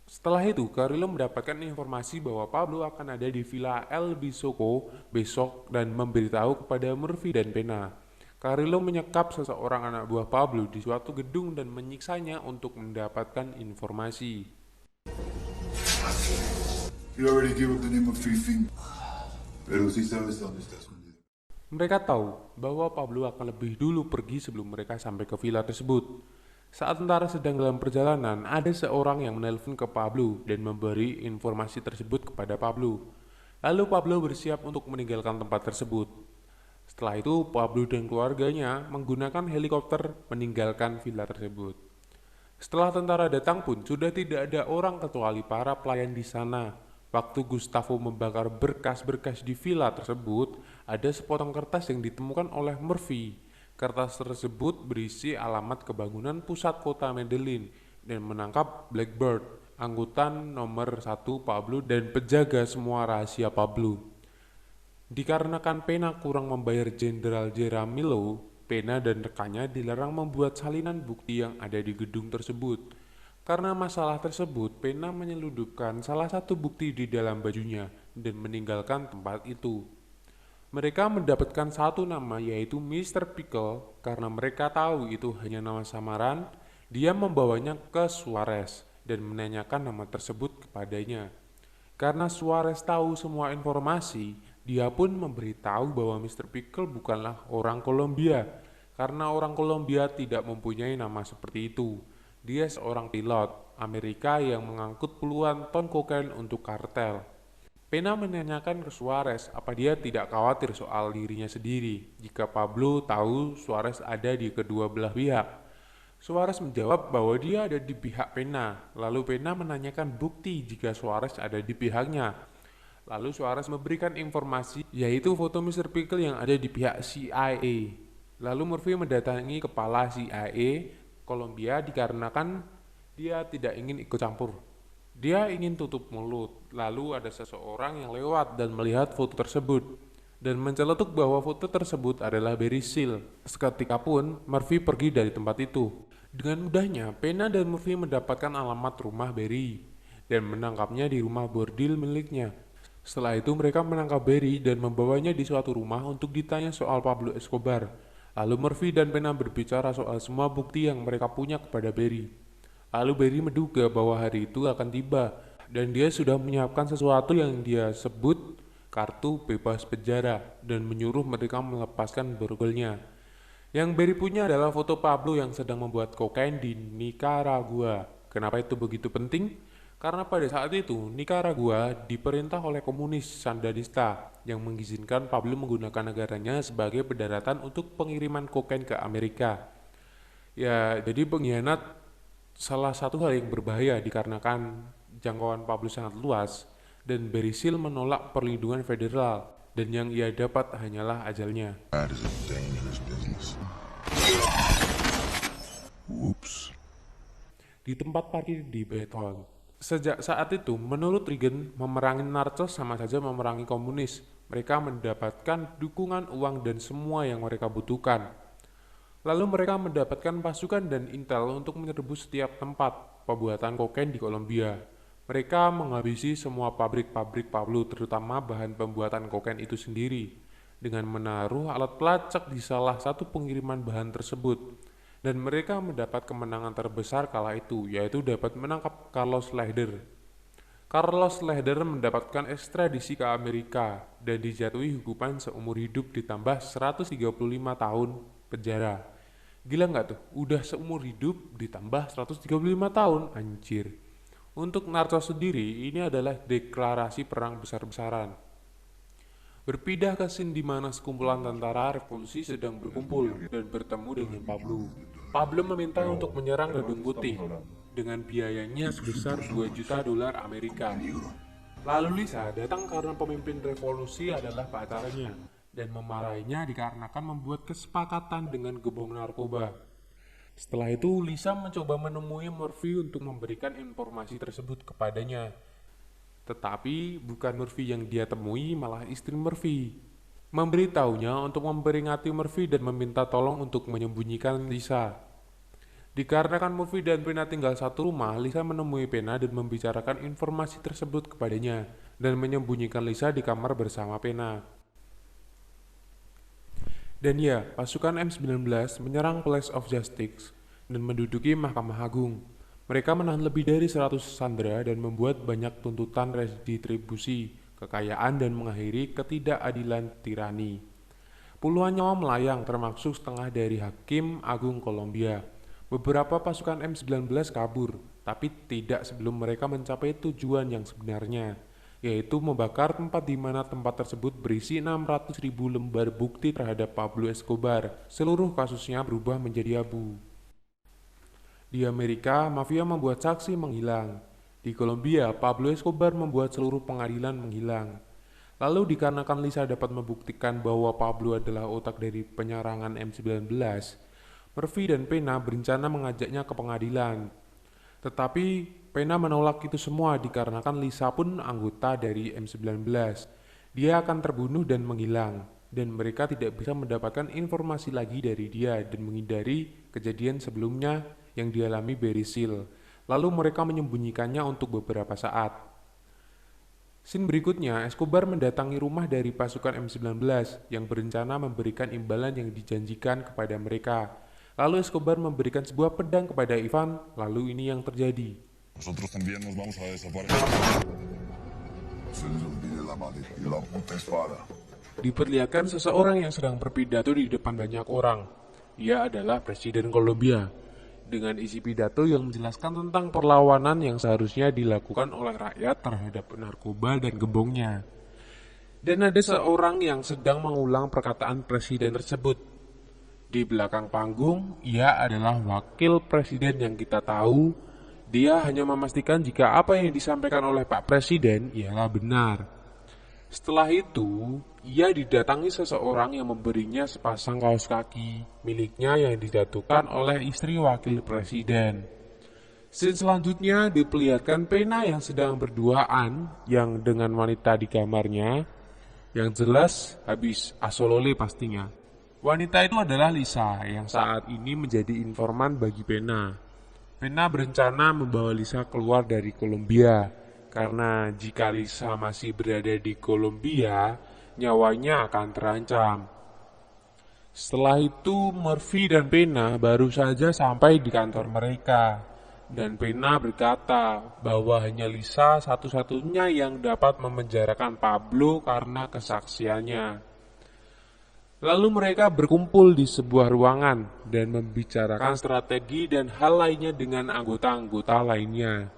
Setelah itu, Carrillo mendapatkan informasi bahwa Pablo akan ada di Villa El Bisoco besok dan memberitahu kepada Murphy dan Pena. Carrillo menyekap seseorang anak buah Pablo di suatu gedung dan menyiksanya untuk mendapatkan informasi. You already gave up the name of Fifi. Pero si sabes dónde está escondido. Mereka tahu bahwa Pablo akan lebih dulu pergi sebelum mereka sampai ke villa tersebut. Saat tentara sedang dalam perjalanan, ada seorang yang menelpon ke Pablo dan memberi informasi tersebut kepada Pablo. Lalu Pablo bersiap untuk meninggalkan tempat tersebut. Setelah itu, Pablo dan keluarganya menggunakan helikopter meninggalkan villa tersebut. Setelah tentara datang pun, sudah tidak ada orang kecuali para pelayan di sana. Waktu Gustavo membakar berkas-berkas di villa tersebut, ada sepotong kertas yang ditemukan oleh Murphy. Kertas tersebut berisi alamat kebangunan pusat kota Medellin dan menangkap Blackbird, angkutan nomor 1 Pablo dan penjaga semua rahasia Pablo. Dikarenakan Pena kurang membayar Jenderal Jaramillo, Pena dan rekannya dilarang membuat salinan bukti yang ada di gedung tersebut. Karena masalah tersebut, Pena menyelundupkan salah satu bukti di dalam bajunya dan meninggalkan tempat itu. Mereka mendapatkan satu nama yaitu Mr. Pickle karena mereka tahu itu hanya nama samaran. Dia membawanya ke Suarez dan menanyakan nama tersebut kepadanya. Karena Suarez tahu semua informasi, dia pun memberitahu bahwa Mr. Pickle bukanlah orang Kolombia karena orang Kolombia tidak mempunyai nama seperti itu. Dia seorang pilot Amerika yang mengangkut puluhan ton kokain untuk kartel. Pena menanyakan ke Suarez apa dia tidak khawatir soal dirinya sendiri jika Pablo tahu Suarez ada di kedua belah pihak. Suarez menjawab bahwa dia ada di pihak Pena. Lalu Pena menanyakan bukti jika Suarez ada di pihaknya. Lalu Suarez memberikan informasi yaitu foto Mr. Pickle yang ada di pihak CIA. Lalu Murphy mendatangi kepala CIA Kolombia dikarenakan dia tidak ingin ikut campur. Dia ingin tutup mulut. Lalu ada seseorang yang lewat dan melihat foto tersebut dan menceletuk bahwa foto tersebut adalah Barry Seal. Seketika pun Murphy pergi dari tempat itu. Dengan mudahnya Pena dan Murphy mendapatkan alamat rumah Barry dan menangkapnya di rumah bordil miliknya. Setelah itu mereka menangkap Barry dan membawanya di suatu rumah untuk ditanya soal Pablo Escobar. Lalu Murphy dan Pena berbicara soal semua bukti yang mereka punya kepada Barry. Lalu Barry menduga bahwa hari itu akan tiba dan dia sudah menyiapkan sesuatu yang dia sebut kartu bebas penjara dan menyuruh mereka melepaskan borgolnya. Yang Barry punya adalah foto Pablo yang sedang membuat kokain di Nicaragua. Kenapa itu begitu penting? Karena pada saat itu Nicaragua diperintah oleh komunis Sandinista yang mengizinkan Pablo menggunakan negaranya sebagai pendaratan untuk pengiriman kokain ke Amerika. Ya, jadi pengkhianat salah satu hal yang berbahaya dikarenakan jangkauan Pablo sangat luas dan Barry Seal menolak perlindungan federal dan yang ia dapat hanyalah ajalnya. That is a dangerous business. di tempat parkir di Beton. Sejak saat itu, menurut Reagan, memerangi Narcos sama saja memerangi komunis. Mereka mendapatkan dukungan uang dan semua yang mereka butuhkan. Lalu mereka mendapatkan pasukan dan intel untuk menyerbu setiap tempat pembuatan kokain di Kolombia. Mereka menghabisi semua pabrik-pabrik Pablo, terutama bahan pembuatan kokain itu sendiri, dengan menaruh alat pelacak di salah satu pengiriman bahan tersebut. Dan mereka mendapat kemenangan terbesar kala itu, yaitu dapat menangkap Carlos Lehder. Carlos Lehder mendapatkan ekstradisi ke Amerika dan dijatuhi hukuman seumur hidup ditambah 135 tahun penjara. Gila nggak tuh? Udah seumur hidup ditambah 135 tahun, anjir. Untuk Narcos sendiri, ini adalah deklarasi perang besar-besaran. Berpindah ke scene di mana sekumpulan tentara revolusi sedang berkumpul dan bertemu dengan Pablo. Pablo meminta untuk menyerang Gedung Putih dengan biayanya sebesar 2 juta dolar Amerika. Lalu Lisa datang karena pemimpin revolusi adalah pacarnya dan memarahinya dikarenakan membuat kesepakatan dengan gembong narkoba. Setelah itu, Lisa mencoba menemui Murphy untuk memberikan informasi tersebut kepadanya. Tetapi bukan Murphy yang dia temui, malah istri Murphy. Memberitahunya untuk memperingati Murphy dan meminta tolong untuk menyembunyikan Lisa. Dikarenakan Murphy dan Pena tinggal satu rumah, Lisa menemui Pena dan membicarakan informasi tersebut kepadanya dan menyembunyikan Lisa di kamar bersama Pena. Dan ya, pasukan M19 menyerang Place of Justice dan menduduki Mahkamah Agung. Mereka menahan lebih dari 100 sandera dan membuat banyak tuntutan redistribusi kekayaan dan mengakhiri ketidakadilan tirani. Puluhan nyawa melayang termasuk setengah dari Hakim Agung Kolombia. Beberapa pasukan M19 kabur, tapi tidak sebelum mereka mencapai tujuan yang sebenarnya, yaitu membakar tempat di mana tempat tersebut berisi 600.000 lembar bukti terhadap Pablo Escobar. Seluruh kasusnya berubah menjadi abu. Di Amerika, mafia membuat saksi menghilang. Di Kolombia, Pablo Escobar membuat seluruh pengadilan menghilang. Lalu dikarenakan Lisa dapat membuktikan bahwa Pablo adalah otak dari penyerangan M19, Murphy dan Pena berencana mengajaknya ke pengadilan. Tetapi Pena menolak itu semua dikarenakan Lisa pun anggota dari M19. Dia akan terbunuh dan menghilang, dan mereka tidak bisa mendapatkan informasi lagi dari dia dan menghindari kejadian sebelumnya yang dialami Barry Seal. Lalu mereka menyembunyikannya untuk beberapa saat. Scene berikutnya, Escobar mendatangi rumah dari pasukan M19 yang berencana memberikan imbalan yang dijanjikan kepada mereka. Lalu Escobar memberikan sebuah pedang kepada Ivan, lalu ini yang terjadi. Nosotros también nos vamos a desaparecer. Se les olvide la maleta y la puta espada. Diperlihatkan seseorang yang sedang berpidato di depan banyak orang. Ia adalah Presiden Kolombia, dengan isi pidato yang menjelaskan tentang perlawanan yang seharusnya dilakukan oleh rakyat terhadap narkoba dan gembongnya. Dan ada seorang yang sedang mengulang perkataan presiden tersebut. Di belakang panggung, ia adalah wakil presiden yang kita tahu. Dia hanya memastikan jika apa yang disampaikan oleh Pak Presiden ialah benar. Setelah itu, ia didatangi seseorang yang memberinya sepasang kaos kaki miliknya yang dijatuhkan oleh istri wakil presiden. Scene selanjutnya diperlihatkan Pena yang sedang berduaan yang dengan wanita di kamarnya, yang jelas habis asolole pastinya. Wanita itu adalah Lisa yang saat ini menjadi informan bagi Pena. Pena berencana membawa Lisa keluar dari Kolombia, karena jika Lisa masih berada di Kolombia, nyawanya akan terancam. Setelah itu, Murphy dan Pena baru saja sampai di kantor mereka, dan Pena berkata bahwa hanya Lisa satu-satunya yang dapat memenjarakan Pablo karena kesaksiannya. Lalu mereka berkumpul di sebuah ruangan dan membicarakan strategi dan hal lainnya dengan anggota-anggota lainnya.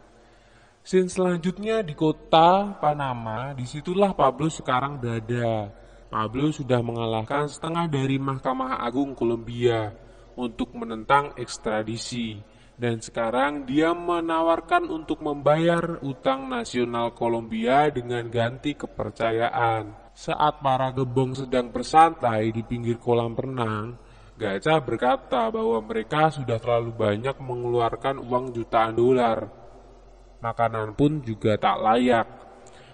Scene selanjutnya di kota Panama, disitulah Pablo sekarang berada. Pablo sudah mengalahkan setengah dari Mahkamah Agung Kolombia untuk menentang ekstradisi. Dan sekarang dia menawarkan untuk membayar utang nasional Kolombia dengan ganti kepercayaan. Saat para gebong sedang bersantai di pinggir kolam renang, Gacha berkata bahwa mereka sudah terlalu banyak mengeluarkan uang jutaan dolar. Makanan pun juga tak layak.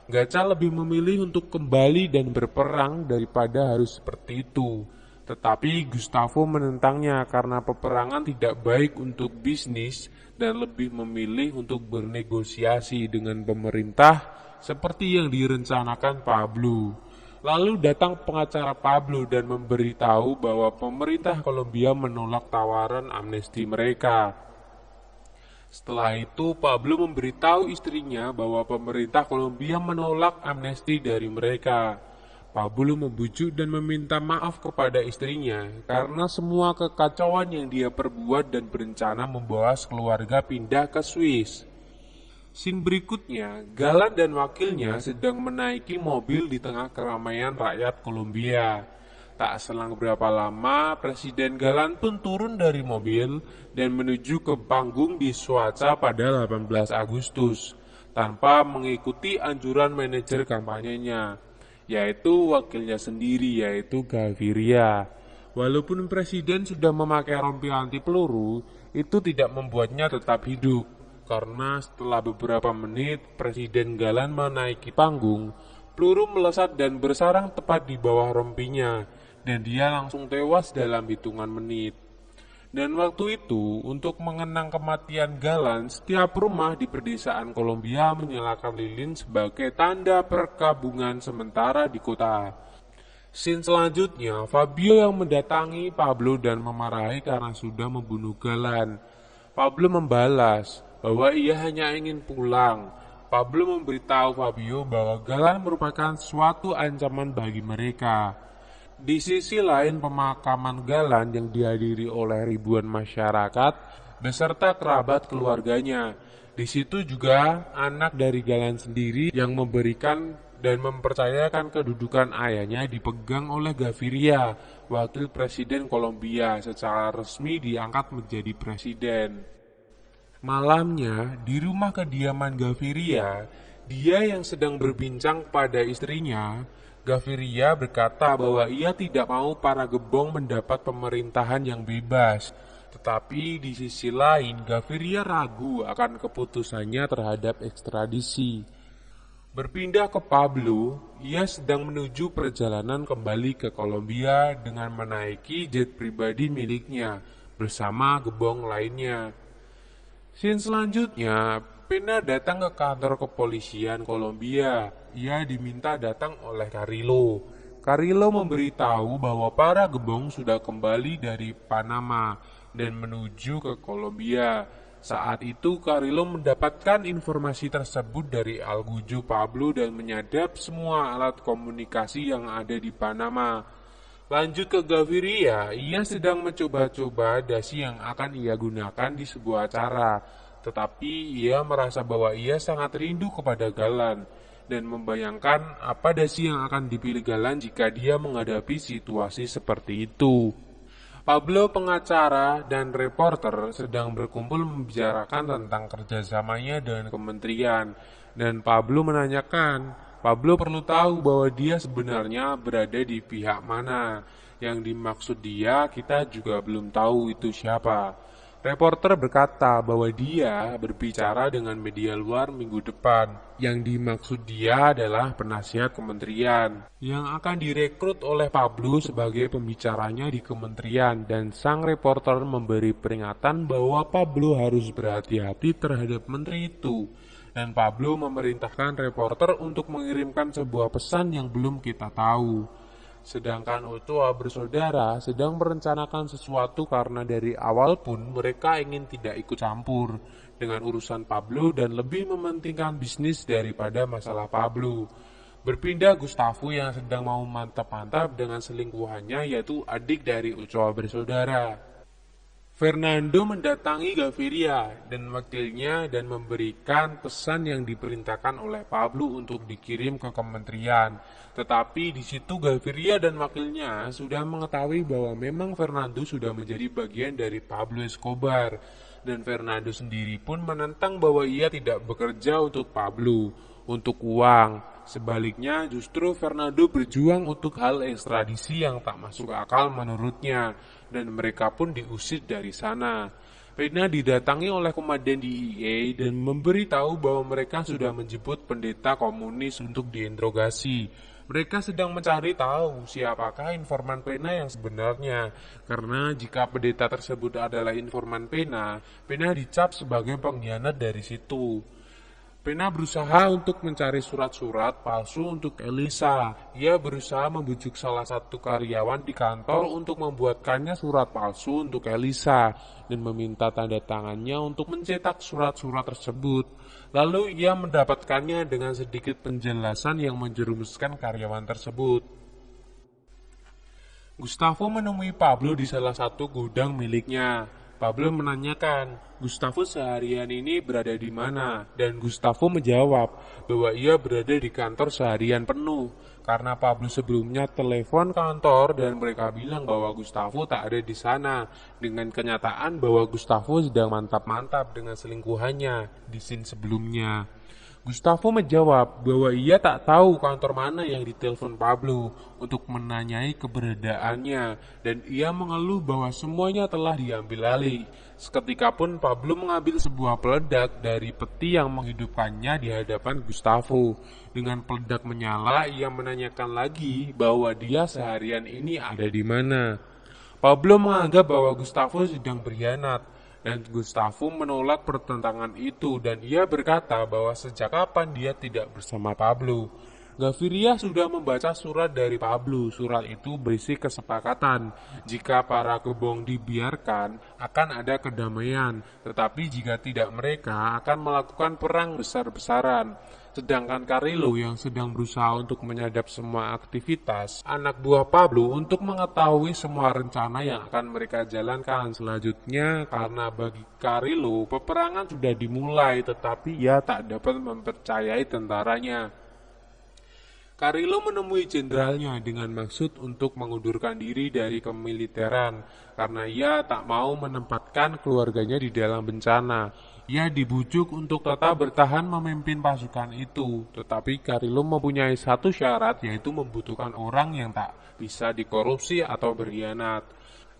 Gacha lebih memilih untuk kembali dan berperang daripada harus seperti itu. Tetapi Gustavo menentangnya karena peperangan tidak baik untuk bisnis dan lebih memilih untuk bernegosiasi dengan pemerintah seperti yang direncanakan Pablo. Lalu datang pengacara Pablo dan memberitahu bahwa pemerintah Kolombia menolak tawaran amnesti mereka. Setelah itu, Pablo memberitahu istrinya bahwa pemerintah Kolombia menolak amnesti dari mereka. Pablo membujuk dan meminta maaf kepada istrinya karena semua kekacauan yang dia perbuat dan berencana membawa keluarga pindah ke Swiss. Scene berikutnya, Galan dan wakilnya sedang menaiki mobil di tengah keramaian rakyat Kolombia. Tak selang berapa lama, Presiden Galan pun turun dari mobil dan menuju ke panggung di Soacha pada 18 Agustus, tanpa mengikuti anjuran manajer kampanyenya, yaitu wakilnya sendiri, yaitu Gaviria. Walaupun Presiden sudah memakai rompi anti peluru, itu tidak membuatnya tetap hidup. Karena setelah beberapa menit Presiden Galan menaiki panggung, peluru melesat dan bersarang tepat di bawah rompinya, dan dia langsung tewas dalam hitungan menit. Dan waktu itu, untuk mengenang kematian Galan, setiap rumah di pedesaan Kolombia menyalakan lilin sebagai tanda perkabungan sementara di kota. Scene selanjutnya, Fabio yang mendatangi Pablo dan memarahi karena sudah membunuh Galan. Pablo membalas bahwa ia hanya ingin pulang. Pablo memberitahu Fabio bahwa Galan merupakan suatu ancaman bagi mereka. Di sisi lain, pemakaman Galan yang dihadiri oleh ribuan masyarakat beserta kerabat keluarganya. Di situ juga anak dari Galan sendiri yang memberikan dan mempercayakan kedudukan ayahnya dipegang oleh Gaviria, wakil presiden Kolombia, secara resmi diangkat menjadi presiden. Malamnya, di rumah kediaman Gaviria, dia yang sedang berbincang pada istrinya, Gaviria berkata bahwa ia tidak mau para gebong mendapat pemerintahan yang bebas. Tetapi di sisi lain, Gaviria ragu akan keputusannya terhadap ekstradisi. Berpindah ke Pablo, ia sedang menuju perjalanan kembali ke Kolombia dengan menaiki jet pribadi miliknya bersama gebong lainnya. Scene selanjutnya, Pena datang ke kantor kepolisian Kolombia. Ia diminta datang oleh Carrillo. Carrillo memberitahu bahwa para gebong sudah kembali dari Panama dan menuju ke Kolombia. Saat itu Carrillo mendapatkan informasi tersebut dari Algujo Pablo dan menyadap semua alat komunikasi yang ada di Panama. Lanjut ke Gaviria, ia sedang mencoba-coba dasi yang akan ia gunakan di sebuah acara, tetapi ia merasa bahwa ia sangat rindu kepada Galan dan membayangkan apa dasi yang akan dipilih Galan jika dia menghadapi situasi seperti itu. Pablo, pengacara, dan reporter sedang berkumpul membicarakan tentang kerjasamanya dengan kementerian, dan Pablo menanyakan, Pablo perlu tahu bahwa dia sebenarnya berada di pihak mana. Yang dimaksud dia, kita juga belum tahu itu siapa. Reporter berkata bahwa dia berbicara dengan media luar minggu depan. Yang dimaksud dia adalah penasihat kementerian yang akan direkrut oleh Pablo sebagai pembicaranya di kementerian, dan sang reporter memberi peringatan bahwa Pablo harus berhati-hati terhadap menteri itu. Dan Pablo memerintahkan reporter untuk mengirimkan sebuah pesan yang belum kita tahu. Sedangkan Ochoa bersaudara sedang merencanakan sesuatu karena dari awal pun mereka ingin tidak ikut campur dengan urusan Pablo dan lebih mementingkan bisnis daripada masalah Pablo. Berpindah Gustavo yang sedang mau mantap-mantap dengan selingkuhannya, yaitu adik dari Ochoa bersaudara. Fernando mendatangi Gaviria dan wakilnya dan memberikan pesan yang diperintahkan oleh Pablo untuk dikirim ke kementerian. Tetapi di situ Gaviria dan wakilnya sudah mengetahui bahwa memang Fernando sudah menjadi bagian dari Pablo Escobar. Dan Fernando sendiri pun menentang bahwa ia tidak bekerja untuk Pablo. untuk uang. Sebaliknya, justru Fernando berjuang untuk hal ekstradisi yang tak masuk akal menurutnya, dan mereka pun diusir dari sana. Pena didatangi oleh komandan DEA dan memberitahu bahwa mereka sudah menjemput pendeta komunis untuk diinterogasi. Mereka sedang mencari tahu siapakah informan Pena yang sebenarnya, karena jika pendeta tersebut adalah informan Pena, Pena dicap sebagai pengkhianat dari situ. Pena berusaha untuk mencari surat-surat palsu untuk Elisa. Ia berusaha membujuk salah satu karyawan di kantor untuk membuatkannya surat palsu untuk Elisa dan meminta tanda tangannya untuk mencetak surat-surat tersebut. Lalu ia mendapatkannya dengan sedikit penjelasan yang menjerumuskan karyawan tersebut. Gustavo menemui Pablo di salah satu gudang miliknya. Pablo menanyakan, Gustavo seharian ini berada di mana? Dan Gustavo menjawab bahwa ia berada di kantor seharian penuh. Karena Pablo sebelumnya telepon kantor dan mereka bilang bahwa Gustavo tak ada di sana. Dengan kenyataan bahwa Gustavo sedang mantap-mantap dengan selingkuhannya di scene sebelumnya. Gustavo menjawab bahwa ia tak tahu kantor mana yang ditelepon Pablo untuk menanyai keberadaannya dan ia mengeluh bahwa semuanya telah diambil alih. Seketika pun Pablo mengambil sebuah peledak dari peti yang menghidupkannya di hadapan Gustavo. Dengan peledak menyala, ia menanyakan lagi bahwa dia seharian ini ada di mana. Pablo menganggap bahwa Gustavo sedang berkhianat. Dan Gustavo menolak pertentangan itu dan ia berkata bahwa sejak kapan dia tidak bersama Pablo. Gaviria sudah membaca surat dari Pablo. Surat itu berisi kesepakatan. Jika para kebong dibiarkan, akan ada kedamaian. Tetapi jika tidak, mereka akan melakukan perang besar-besaran. Sedangkan Carrillo yang sedang berusaha untuk menyadap semua aktivitas anak buah Pablo untuk mengetahui semua rencana yang akan mereka jalankan selanjutnya, karena bagi Carrillo peperangan sudah dimulai tetapi ia tak dapat mempercayai tentaranya. Carrillo menemui jenderalnya dengan maksud untuk mengundurkan diri dari kemiliteran karena ia tak mau menempatkan keluarganya di dalam bencana. Ia dibujuk untuk tetap bertahan memimpin pasukan itu, tetapi Carrillo mempunyai satu syarat, yaitu membutuhkan orang yang tak bisa dikorupsi atau berkhianat.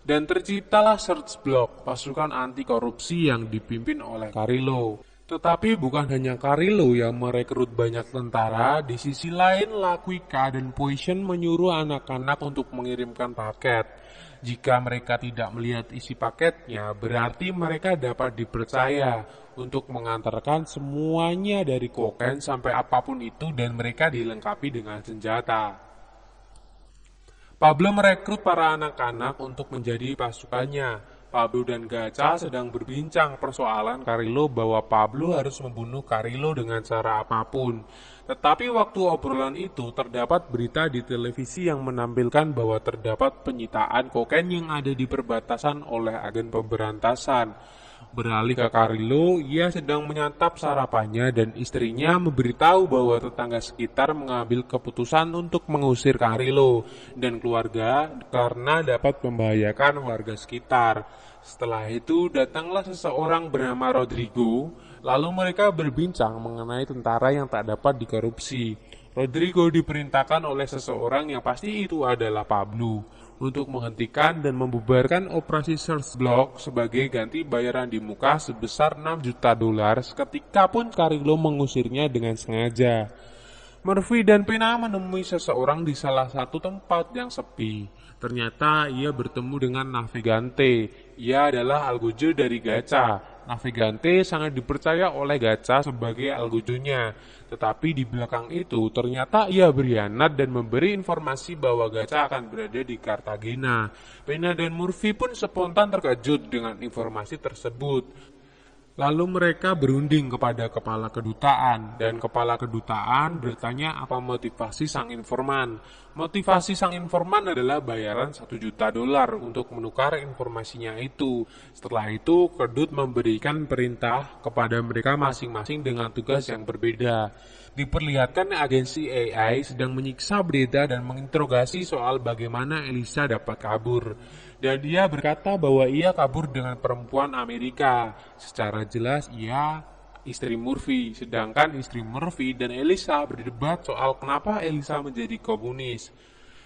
Dan terciptalah Search Block, pasukan anti korupsi yang dipimpin oleh Carrillo. Tetapi bukan hanya Carrillo yang merekrut banyak tentara, di sisi lain Laquica dan Poison menyuruh anak-anak untuk mengirimkan paket. Jika mereka tidak melihat isi paketnya, berarti mereka dapat dipercaya untuk mengantarkan semuanya dari kokain sampai apapun itu dan mereka dilengkapi dengan senjata. Pablo merekrut para anak-anak untuk menjadi pasukannya. Pablo dan Gacha sedang berbincang persoalan Carrillo bahwa Pablo harus membunuh Carrillo dengan cara apapun. Tetapi waktu obrolan itu terdapat berita di televisi yang menampilkan bahwa terdapat penyitaan kokain yang ada di perbatasan oleh agen pemberantasan. Beralih ke Carrillo, ia sedang menyantap sarapannya dan istrinya memberitahu bahwa tetangga sekitar mengambil keputusan untuk mengusir Carrillo dan keluarga karena dapat membahayakan warga sekitar. Setelah itu datanglah seseorang bernama Rodrigo, lalu mereka berbincang mengenai tentara yang tak dapat dikorupsi. Rodrigo diperintahkan oleh seseorang yang pasti itu adalah Pablo untuk menghentikan dan membubarkan operasi Search Block sebagai ganti bayaran di muka sebesar $6 juta seketika pun Carrillo mengusirnya dengan sengaja. Murphy dan Pena menemui seseorang di salah satu tempat yang sepi. Ternyata ia bertemu dengan Navigante. Ia adalah algojo dari Gacha. Navigante sangat dipercaya oleh Gacha sebagai algojonya. Tetapi di belakang itu ternyata ia berkhianat dan memberi informasi bahwa Gacha akan berada di Cartagena. Pena dan Murphy pun spontan terkejut dengan informasi tersebut. Lalu mereka berunding kepada kepala kedutaan, dan kepala kedutaan bertanya apa motivasi sang informan. Motivasi sang informan adalah bayaran $1 juta untuk menukar informasinya itu. Setelah itu, Kedut memberikan perintah kepada mereka masing-masing dengan tugas yang berbeda. Diperlihatkan agensi AI sedang menyiksa Breda dan menginterogasi soal bagaimana Elisa dapat kabur. Dan dia berkata bahwa ia kabur dengan perempuan Amerika. Secara jelas ia istri Murphy. Sedangkan istri Murphy dan Elisa berdebat soal kenapa Elisa menjadi komunis.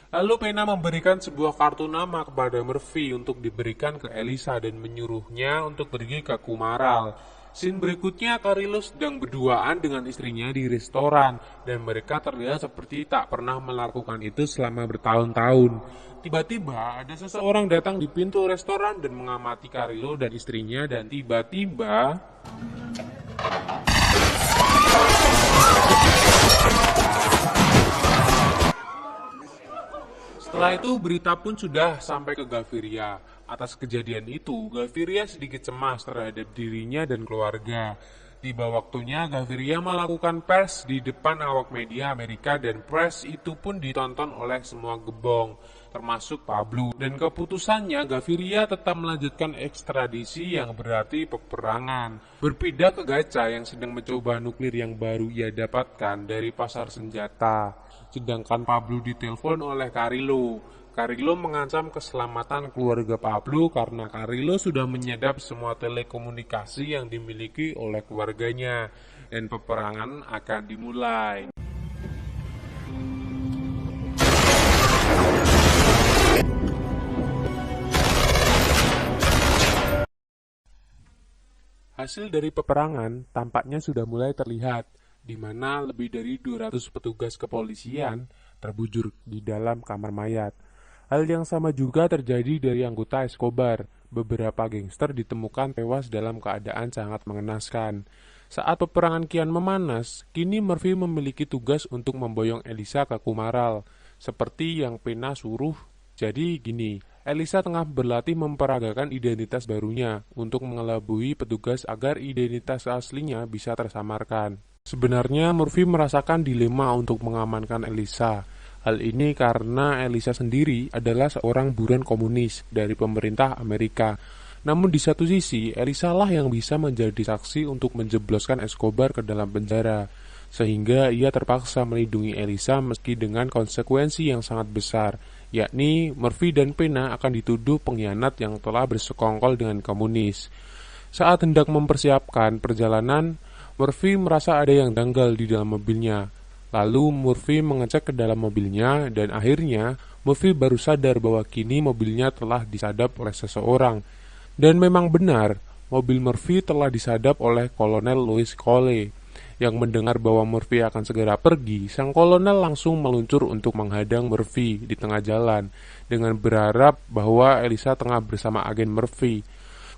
Lalu Pena memberikan sebuah kartu nama kepada Murphy untuk diberikan ke Elisa dan menyuruhnya untuk pergi ke Kumaral. Scene berikutnya Carrillo sedang berduaan dengan istrinya di restoran dan mereka terlihat seperti tak pernah melakukan itu selama bertahun-tahun. Tiba-tiba ada seseorang datang di pintu restoran dan mengamati Carrillo dan istrinya dan tiba-tiba setelah itu berita pun sudah sampai ke Gaviria. Atas kejadian itu, Gaviria sedikit cemas terhadap dirinya dan keluarga. Tiba waktunya Gaviria melakukan pers di depan awak media Amerika dan pers itu pun ditonton oleh semua gebong, termasuk Pablo. Dan keputusannya Gaviria tetap melanjutkan ekstradisi yang berarti peperangan. Berpindah ke Gacha yang sedang mencoba nuklir yang baru ia dapatkan dari pasar senjata. Sedangkan Pablo ditelepon oleh Carrillo. Carrillo mengancam keselamatan keluarga Pablo karena Carrillo sudah menyadap semua telekomunikasi yang dimiliki oleh keluarganya dan peperangan akan dimulai. Hasil dari peperangan tampaknya sudah mulai terlihat, di mana lebih dari 200 petugas kepolisian terbujur di dalam kamar mayat. Hal yang sama juga terjadi dari anggota Escobar. Beberapa gangster ditemukan tewas dalam keadaan sangat mengenaskan. Saat peperangan kian memanas, kini Murphy memiliki tugas untuk memboyong Elisa ke Kumaral, seperti yang Pena suruh. Jadi gini, Elisa tengah berlatih memperagakan identitas barunya untuk mengelabui petugas agar identitas aslinya bisa tersamarkan. Sebenarnya Murphy merasakan dilema untuk mengamankan Elisa. Hal ini karena Elisa sendiri adalah seorang buron komunis dari pemerintah Amerika. Namun di satu sisi, Elisa lah yang bisa menjadi saksi untuk menjebloskan Escobar ke dalam penjara. Sehingga ia terpaksa melindungi Elisa meski dengan konsekuensi yang sangat besar, yakni Murphy dan Pena akan dituduh pengkhianat yang telah bersekongkol dengan komunis. Saat hendak mempersiapkan perjalanan, Murphy merasa ada yang janggal di dalam mobilnya. Lalu Murphy mengecek ke dalam mobilnya dan akhirnya Murphy baru sadar bahwa kini mobilnya telah disadap oleh seseorang. Dan memang benar, mobil Murphy telah disadap oleh Kolonel Louis Cole. Yang mendengar bahwa Murphy akan segera pergi, sang kolonel langsung meluncur untuk menghadang Murphy di tengah jalan dengan berharap bahwa Elisa tengah bersama agen Murphy.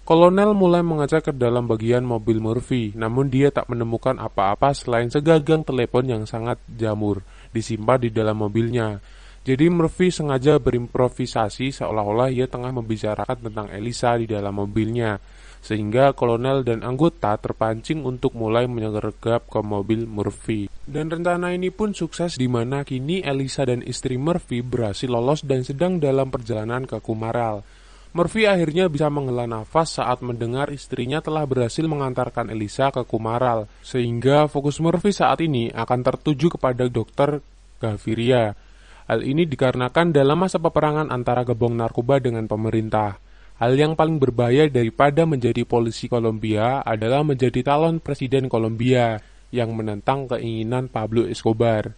Kolonel mulai mengecek ke dalam bagian mobil Murphy, namun dia tak menemukan apa-apa selain segagang telepon yang sangat jamur disimpan di dalam mobilnya. Jadi Murphy sengaja berimprovisasi seolah-olah ia tengah membicarakan tentang Elisa di dalam mobilnya, sehingga kolonel dan anggota terpancing untuk mulai menyergap ke mobil Murphy. Dan rencana ini pun sukses di mana kini Elisa dan istri Murphy berhasil lolos dan sedang dalam perjalanan ke Kumaral. Murphy akhirnya bisa menghela nafas saat mendengar istrinya telah berhasil mengantarkan Elisa ke Kumaral, sehingga fokus Murphy saat ini akan tertuju kepada Dr. Gaviria. Hal ini dikarenakan dalam masa peperangan antara gebong narkoba dengan pemerintah. Hal yang paling berbahaya daripada menjadi polisi Kolombia adalah menjadi calon presiden Kolombia yang menentang keinginan Pablo Escobar.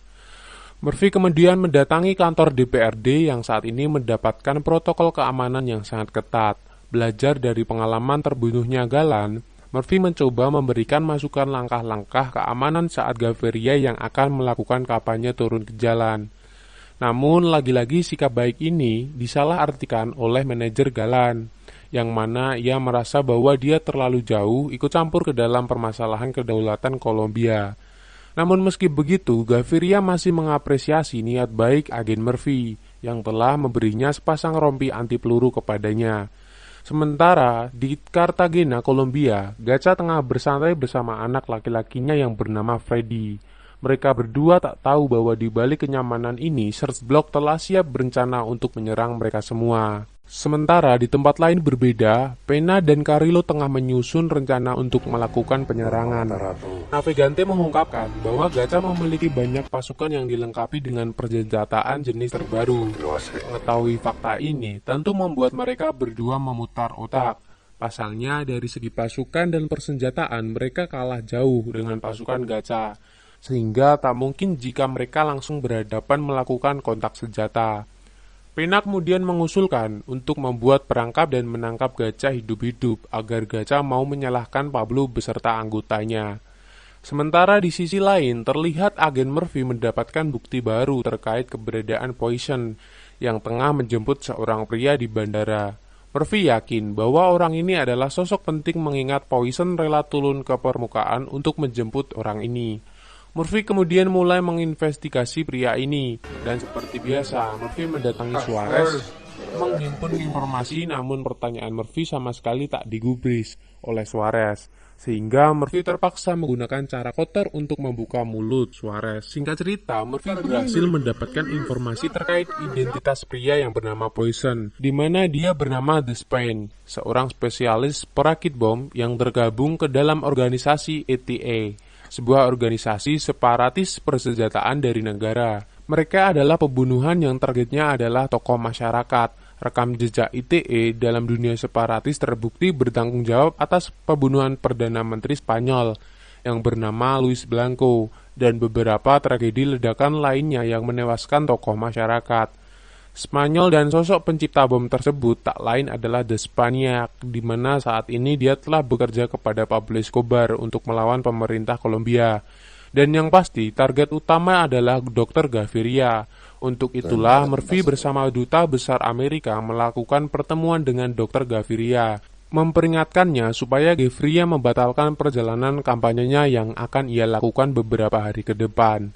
Murphy kemudian mendatangi kantor DPRD yang saat ini mendapatkan protokol keamanan yang sangat ketat. Belajar dari pengalaman terbunuhnya Galan, Murphy mencoba memberikan masukan langkah-langkah keamanan saat Gaviria yang akan melakukan kampanye turun ke jalan. Namun lagi-lagi sikap baik ini disalahartikan oleh manajer Galan, yang mana ia merasa bahwa dia terlalu jauh ikut campur ke dalam permasalahan kedaulatan Kolombia. Namun meski begitu, Gaviria masih mengapresiasi niat baik agen Murphy yang telah memberinya sepasang rompi anti peluru kepadanya. Sementara di Cartagena, Kolombia, Gacha tengah bersantai bersama anak laki-lakinya yang bernama Freddy. Mereka berdua tak tahu bahwa di balik kenyamanan ini, Search Block telah siap berencana untuk menyerang mereka semua. Sementara di tempat lain berbeda, Pena dan Carrillo tengah menyusun rencana untuk melakukan penyerangan. Navegante mengungkapkan bahwa Gacha memiliki banyak pasukan yang dilengkapi dengan persenjataan jenis terbaru. Mengetahui fakta ini tentu membuat mereka berdua memutar otak. Pasalnya, dari segi pasukan dan persenjataan, mereka kalah jauh dengan pasukan Gacha, sehingga tak mungkin jika mereka langsung berhadapan melakukan kontak senjata. Pena kemudian mengusulkan untuk membuat perangkap dan menangkap Gacha hidup-hidup agar Gacha mau menyalahkan Pablo beserta anggotanya. Sementara di sisi lain, terlihat agen Murphy mendapatkan bukti baru terkait keberadaan Poison yang tengah menjemput seorang pria di bandara. Murphy yakin bahwa orang ini adalah sosok penting mengingat Poison rela turun ke permukaan untuk menjemput orang ini. Murphy kemudian mulai menginvestigasi pria ini, dan seperti biasa, Murphy mendatangi Suarez, menghimpun informasi, namun pertanyaan Murphy sama sekali tak digubris oleh Suarez, sehingga Murphy terpaksa menggunakan cara kotor untuk membuka mulut Suarez. Singkat cerita, Murphy berhasil mendapatkan informasi terkait identitas pria yang bernama Poison, di mana dia bernama The Spain, seorang spesialis perakit bom yang tergabung ke dalam organisasi ETA, sebuah organisasi separatis persenjataan dari negara. Mereka adalah pembunuhan yang targetnya adalah tokoh masyarakat. Rekam jejak ITE dalam dunia separatis terbukti bertanggung jawab atas pembunuhan Perdana Menteri Spanyol yang bernama Luis Blanco dan beberapa tragedi ledakan lainnya yang menewaskan tokoh masyarakat. Spanyol dan sosok pencipta bom tersebut tak lain adalah The Spaniard, di mana saat ini dia telah bekerja kepada Pablo Escobar untuk melawan pemerintah Kolombia. Dan yang pasti, target utama adalah Dr. Gaviria. Untuk itulah, Murphy bersama Duta Besar Amerika melakukan pertemuan dengan Dr. Gaviria, memperingatkannya supaya Gaviria membatalkan perjalanan kampanyenya yang akan ia lakukan beberapa hari ke depan.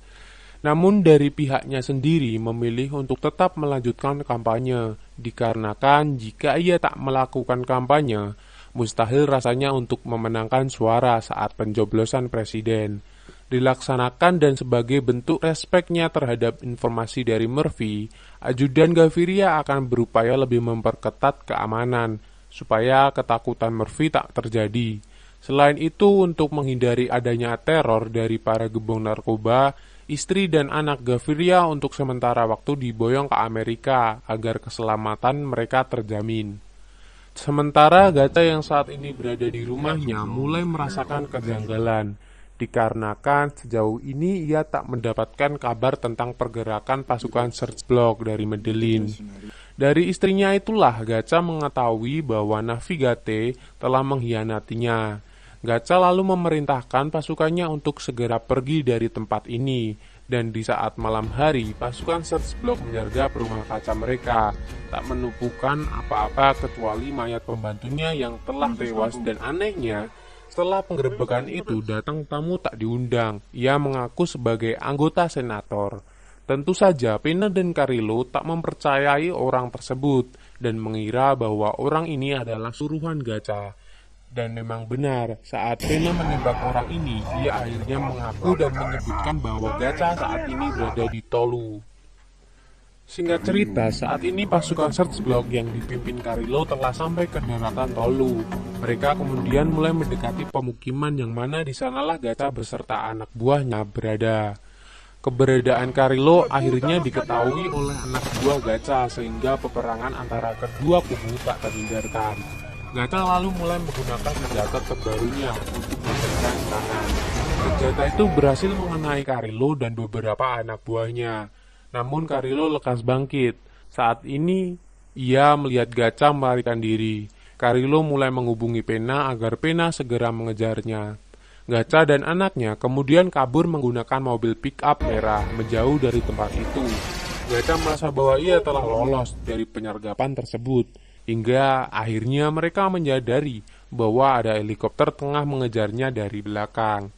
Namun dari pihaknya sendiri memilih untuk tetap melanjutkan kampanye, dikarenakan jika ia tak melakukan kampanye, mustahil rasanya untuk memenangkan suara saat pencoblosan presiden. Dilaksanakan dan sebagai bentuk respeknya terhadap informasi dari Murphy, ajudan Gaviria akan berupaya lebih memperketat keamanan, supaya ketakutan Murphy tak terjadi. Selain itu, untuk menghindari adanya teror dari para gembong narkoba, istri dan anak Gaviria untuk sementara waktu diboyong ke Amerika agar keselamatan mereka terjamin. Sementara Gacha yang saat ini berada di rumahnya mulai merasakan kejanggalan, dikarenakan sejauh ini ia tak mendapatkan kabar tentang pergerakan pasukan Search Block dari Medellin. Dari istrinya itulah Gacha mengetahui bahwa Navigate telah mengkhianatinya. Gacha lalu memerintahkan pasukannya untuk segera pergi dari tempat ini, dan di saat malam hari pasukan Search Block menyergap rumah kaca mereka, tak menemukan apa-apa kecuali mayat pembantunya yang telah tewas. Dan anehnya, setelah penggerebekan itu datang tamu tak diundang. Ia mengaku sebagai anggota senator. Tentu saja Pena dan Carrillo tak mempercayai orang tersebut dan mengira bahwa orang ini adalah suruhan Gacha. Dan memang benar, saat Pena menembak orang ini, dia akhirnya mengaku dan menyebutkan bahwa Gacha saat ini berada di Tolu. Singkat cerita, saat ini pasukan Search Block yang dipimpin Carrillo telah sampai ke daratan Tolu. Mereka kemudian mulai mendekati pemukiman yang mana di sanalah Gacha beserta anak buahnya berada. Keberadaan Carrillo akhirnya diketahui oleh anak buah Gacha sehingga peperangan antara kedua kubu tak terhindarkan. Gacha lalu mulai menggunakan senjata terbarunya untuk memberikan serangan. Senjata itu berhasil mengenai Carrillo dan beberapa anak buahnya. Namun Carrillo lekas bangkit. Saat ini, ia melihat Gacha melarikan diri. Carrillo mulai menghubungi Pena agar Pena segera mengejarnya. Gacha dan anaknya kemudian kabur menggunakan mobil pick-up merah menjauh dari tempat itu. Gacha merasa bahwa ia telah lolos dari penyergapan tersebut, hingga akhirnya mereka menyadari bahwa ada helikopter tengah mengejarnya dari belakang.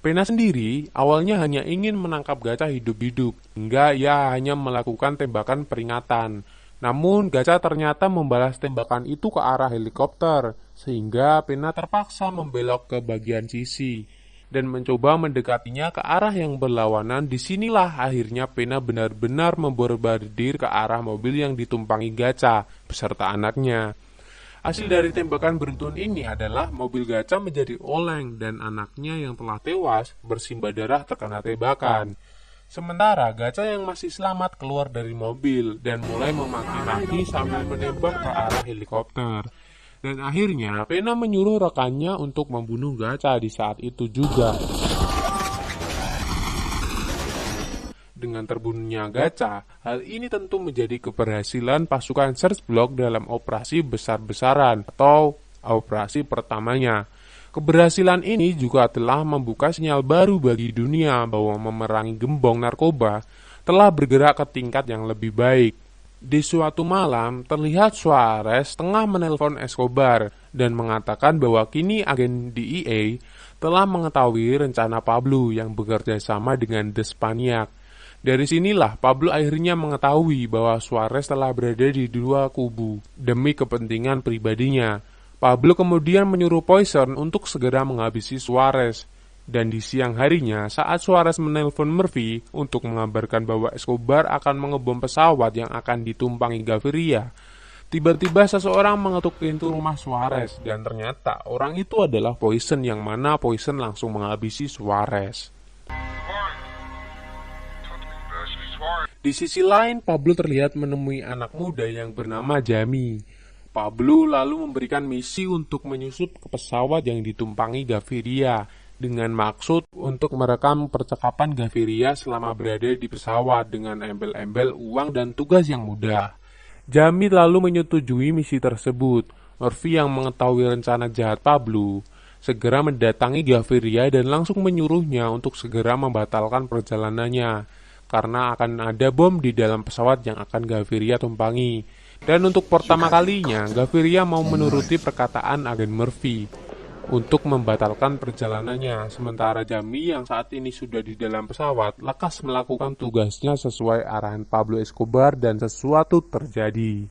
Pena sendiri awalnya hanya ingin menangkap Gacha hidup-hidup, hingga ia hanya melakukan tembakan peringatan. Namun Gacha ternyata membalas tembakan itu ke arah helikopter, sehingga Pena terpaksa membelok ke bagian sisi dan mencoba mendekatinya ke arah yang berlawanan. Disinilah akhirnya Pena benar-benar memborbardir ke arah mobil yang ditumpangi Gacha beserta anaknya. Hasil dari tembakan beruntun ini adalah mobil Gacha menjadi oleng dan anaknya yang telah tewas bersimbah darah terkena tembakan. Sementara Gacha yang masih selamat keluar dari mobil dan mulai memaki-maki sambil menembak ke arah helikopter. Dan akhirnya, Pena menyuruh rekannya untuk membunuh Gacha di saat itu juga. Dengan terbunuhnya Gacha, hal ini tentu menjadi keberhasilan pasukan Search Block dalam operasi besar-besaran atau operasi pertamanya. Keberhasilan ini juga telah membuka sinyal baru bagi dunia bahwa memerangi gembong narkoba telah bergerak ke tingkat yang lebih baik. Di suatu malam, terlihat Suarez tengah menelpon Escobar dan mengatakan bahwa kini agen DEA telah mengetahui rencana Pablo yang bekerja sama dengan The Spaniard. Dari sinilah Pablo akhirnya mengetahui bahwa Suarez telah berada di dua kubu demi kepentingan pribadinya. Pablo kemudian menyuruh Poison untuk segera menghabisi Suarez. Dan di siang harinya, saat Suarez menelpon Murphy untuk mengabarkan bahwa Escobar akan mengebom pesawat yang akan ditumpangi Gaviria, tiba-tiba seseorang mengetuk pintu rumah Suarez dan ternyata orang itu adalah Poison, yang mana Poison langsung menghabisi Suarez. Di sisi lain, Pablo terlihat menemui anak muda yang bernama Jamie. Pablo lalu memberikan misi untuk menyusup ke pesawat yang ditumpangi Gaviria dengan maksud untuk merekam percakapan Gaviria selama berada di pesawat dengan embel-embel uang dan tugas yang mudah. Jamie lalu menyetujui misi tersebut. Murphy yang mengetahui rencana jahat Pablo segera mendatangi Gaviria dan langsung menyuruhnya untuk segera membatalkan perjalanannya karena akan ada bom di dalam pesawat yang akan Gaviria tumpangi. Dan untuk pertama kalinya, Gaviria mau menuruti perkataan agen Murphy untuk membatalkan perjalanannya, sementara Jamie yang saat ini sudah di dalam pesawat lekas melakukan tugasnya sesuai arahan Pablo Escobar dan sesuatu terjadi.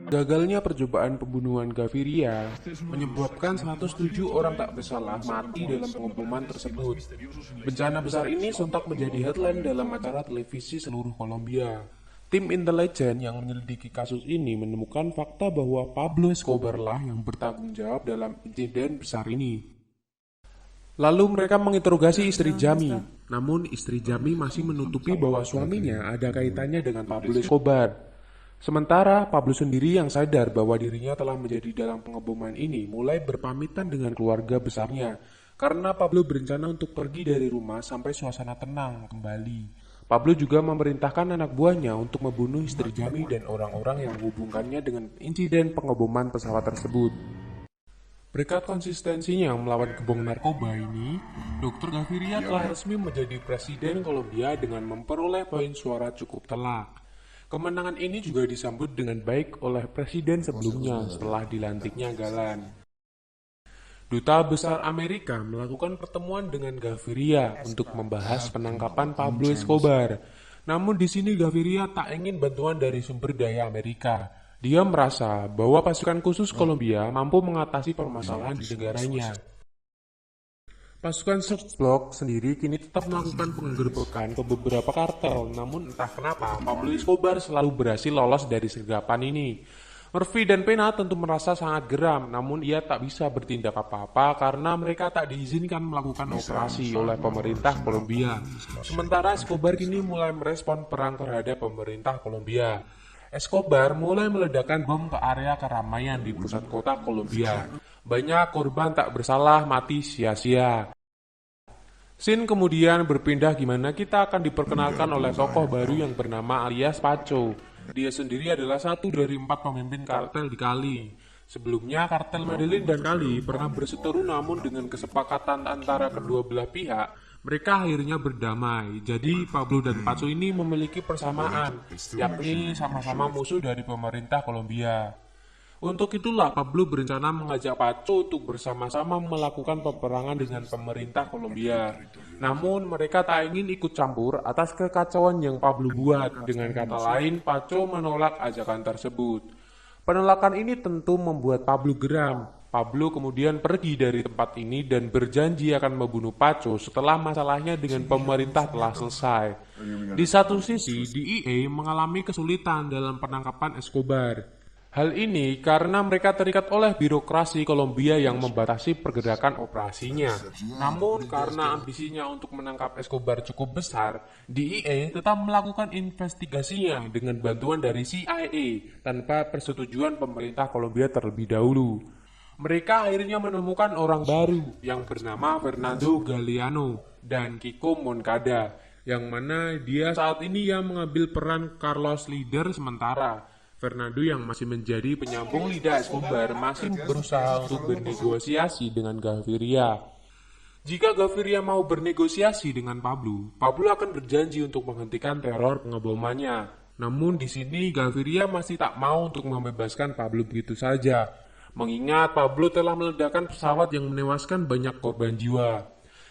Gagalnya percobaan pembunuhan Gaviria menyebabkan 107 orang tak bersalah mati dalam pengeboman tersebut. Bencana besar ini sontak menjadi headline dalam acara televisi seluruh Kolombia. Tim intelijen yang menyelidiki kasus ini menemukan fakta bahwa Pablo Escobar lah yang bertanggung jawab dalam insiden besar ini. Lalu mereka menginterogasi istri Jamie, namun istri Jamie masih menutupi bahwa suaminya ada kaitannya dengan Pablo Escobar. Sementara Pablo sendiri yang sadar bahwa dirinya telah menjadi dalam pengeboman ini mulai berpamitan dengan keluarga besarnya, karena Pablo berencana untuk pergi dari rumah sampai suasana tenang kembali. Pablo juga memerintahkan anak buahnya untuk membunuh istri Jamie dan orang-orang yang menghubungkannya dengan insiden pengeboman pesawat tersebut. Berkat konsistensinya melawan gembong narkoba ini, Dr. Gaviria telah resmi menjadi presiden Kolombia dengan memperoleh poin suara cukup telak. Kemenangan ini juga disambut dengan baik oleh presiden sebelumnya setelah dilantiknya Galan. Duta Besar Amerika melakukan pertemuan dengan Gaviria untuk membahas penangkapan Pablo Escobar. Namun di sini Gaviria tak ingin bantuan dari sumber daya Amerika. Dia merasa bahwa pasukan khusus Kolombia mampu mengatasi permasalahan di negaranya. Pasukan Search Block sendiri kini tetap melakukan penggerbekan ke beberapa kartel, namun entah kenapa Pablo Escobar selalu berhasil lolos dari sergapan ini. Murphy dan Pena tentu merasa sangat geram, namun ia tak bisa bertindak apa-apa karena mereka tak diizinkan melakukan operasi oleh pemerintah Kolombia. Sementara Escobar kini mulai merespon perang terhadap pemerintah Kolombia. Escobar mulai meledakkan bom ke area keramaian di pusat kota Kolombia. Banyak korban tak bersalah mati sia-sia. Scene kemudian berpindah gimana kita akan diperkenalkan oleh tokoh baru yang bernama alias Pacho. Dia sendiri adalah satu dari 4 pemimpin kartel di Cali. Sebelumnya kartel Medellin dan Cali pernah berseteru, namun dengan kesepakatan antara kedua belah pihak, mereka akhirnya berdamai. Jadi Pablo dan Pacho ini memiliki persamaan, yakni sama-sama musuh dari pemerintah Kolombia. Untuk itulah Pablo berencana mengajak Pacho untuk bersama-sama melakukan peperangan dengan pemerintah Kolombia. Namun mereka tak ingin ikut campur atas kekacauan yang Pablo buat. Dengan kata lain, Pacho menolak ajakan tersebut. Penolakan ini tentu membuat Pablo geram. Pablo kemudian pergi dari tempat ini dan berjanji akan membunuh Pacho setelah masalahnya dengan pemerintah telah selesai. Di satu sisi, DEA mengalami kesulitan dalam penangkapan Escobar. Hal ini karena mereka terikat oleh birokrasi Kolombia yang membatasi pergerakan operasinya. Namun karena ambisinya untuk menangkap Escobar cukup besar, DEA tetap melakukan investigasinya dengan bantuan dari CIA tanpa persetujuan pemerintah Kolombia terlebih dahulu. Mereka akhirnya menemukan orang baru yang bernama Fernando Galeano dan Kiko Moncada, yang mana dia saat ini yang mengambil peran Carlos Leader sementara. Fernando yang masih menjadi penyambung lidah Escobar masih berusaha untuk bernegosiasi dengan Gaviria. Jika Gaviria mau bernegosiasi dengan Pablo, Pablo akan berjanji untuk menghentikan teror pengebomannya. Namun di sini Gaviria masih tak mau untuk membebaskan Pablo begitu saja, mengingat Pablo telah meledakkan pesawat yang menewaskan banyak korban jiwa.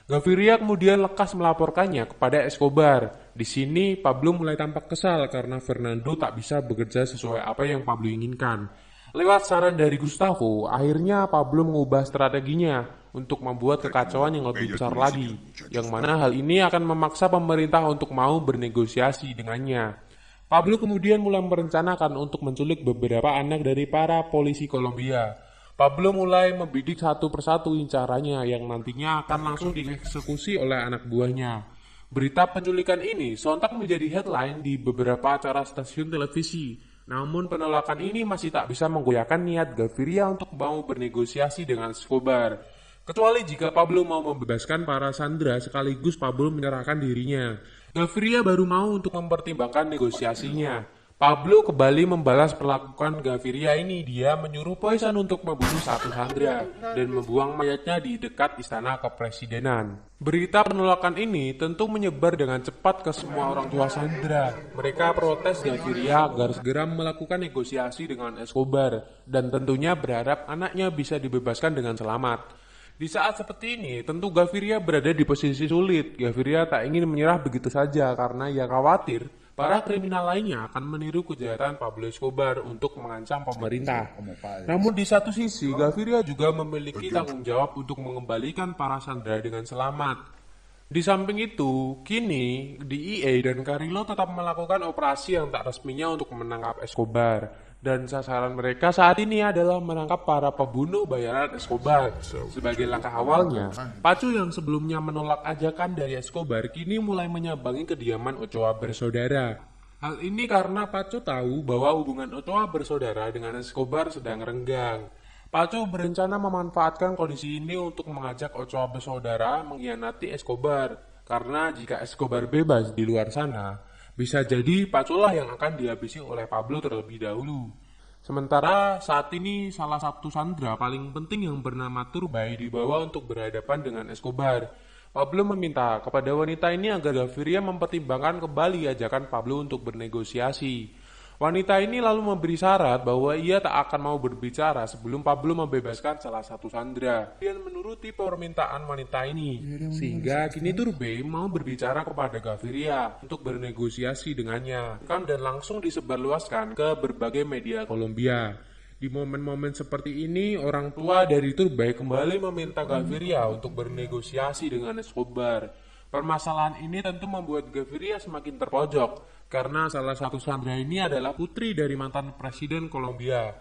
Gaviria kemudian lekas melaporkannya kepada Escobar. Di sini Pablo mulai tampak kesal karena Fernando tak bisa bekerja sesuai apa yang Pablo inginkan. Lewat saran dari Gustavo, akhirnya Pablo mengubah strateginya untuk membuat kekacauan yang lebih besar lagi, yang mana hal ini akan memaksa pemerintah untuk mau bernegosiasi dengannya. Pablo kemudian mulai merencanakan untuk menculik beberapa anak dari para polisi Kolombia. Pablo mulai membidik satu persatu incarannya yang nantinya akan langsung dieksekusi oleh anak buahnya. Berita penculikan ini sontak menjadi headline di beberapa acara stasiun televisi. Namun penolakan ini masih tak bisa menggoyahkan niat Gaviria untuk mau bernegosiasi dengan Escobar. Kecuali jika Pablo mau membebaskan para sandera sekaligus Pablo menyerahkan dirinya. Gaviria baru mau untuk mempertimbangkan negosiasinya. Pablo kembali membalas perlakuan Gaviria ini. Dia menyuruh Poison untuk membunuh satu sandera dan membuang mayatnya di dekat istana kepresidenan. Berita penolakan ini tentu menyebar dengan cepat ke semua orang tua sandera. Mereka protes Gaviria agar segera melakukan negosiasi dengan Escobar dan tentunya berharap anaknya bisa dibebaskan dengan selamat. Di saat seperti ini, tentu Gaviria berada di posisi sulit. Gaviria tak ingin menyerah begitu saja karena ia khawatir para kriminal lainnya akan meniru kejahatan Pablo Escobar untuk mengancam pemerintah. Namun di satu sisi, Gaviria juga memiliki tanggung jawab untuk mengembalikan para sandera dengan selamat. Di samping itu, kini DEA dan Carrillo tetap melakukan operasi yang tak resminya untuk menangkap Escobar. Dan sasaran mereka saat ini adalah menangkap para pembunuh bayaran Escobar. Sebagai langkah awalnya, Pacu yang sebelumnya menolak ajakan dari Escobar kini mulai menyambangi kediaman Ochoa bersaudara. Hal ini karena Pacu tahu bahwa hubungan Ochoa bersaudara dengan Escobar sedang renggang. Pacu berencana memanfaatkan kondisi ini untuk mengajak Ochoa bersaudara mengkhianati Escobar. Karena jika Escobar bebas di luar sana, bisa jadi Paculah yang akan dihabisi oleh Pablo terlebih dahulu. Sementara saat ini salah satu sandera paling penting yang bernama Turbay dibawa untuk berhadapan dengan Escobar. Pablo meminta kepada wanita ini agar Gaviria mempertimbangkan kembali ajakan Pablo untuk bernegosiasi. Wanita ini lalu memberi syarat bahwa ia tak akan mau berbicara sebelum Pablo membebaskan salah satu sandera. Dia menuruti permintaan wanita ini, sehingga kini Turbay mau berbicara kepada Gaviria untuk bernegosiasi dengannya, dan langsung disebarluaskan ke berbagai media Kolombia. Di momen-momen seperti ini, orang tua dari Turbay kembali meminta Gaviria untuk bernegosiasi dengan Escobar. Permasalahan ini tentu membuat Gaviria semakin terpojok, karena salah satu sandera ini adalah putri dari mantan presiden Kolombia.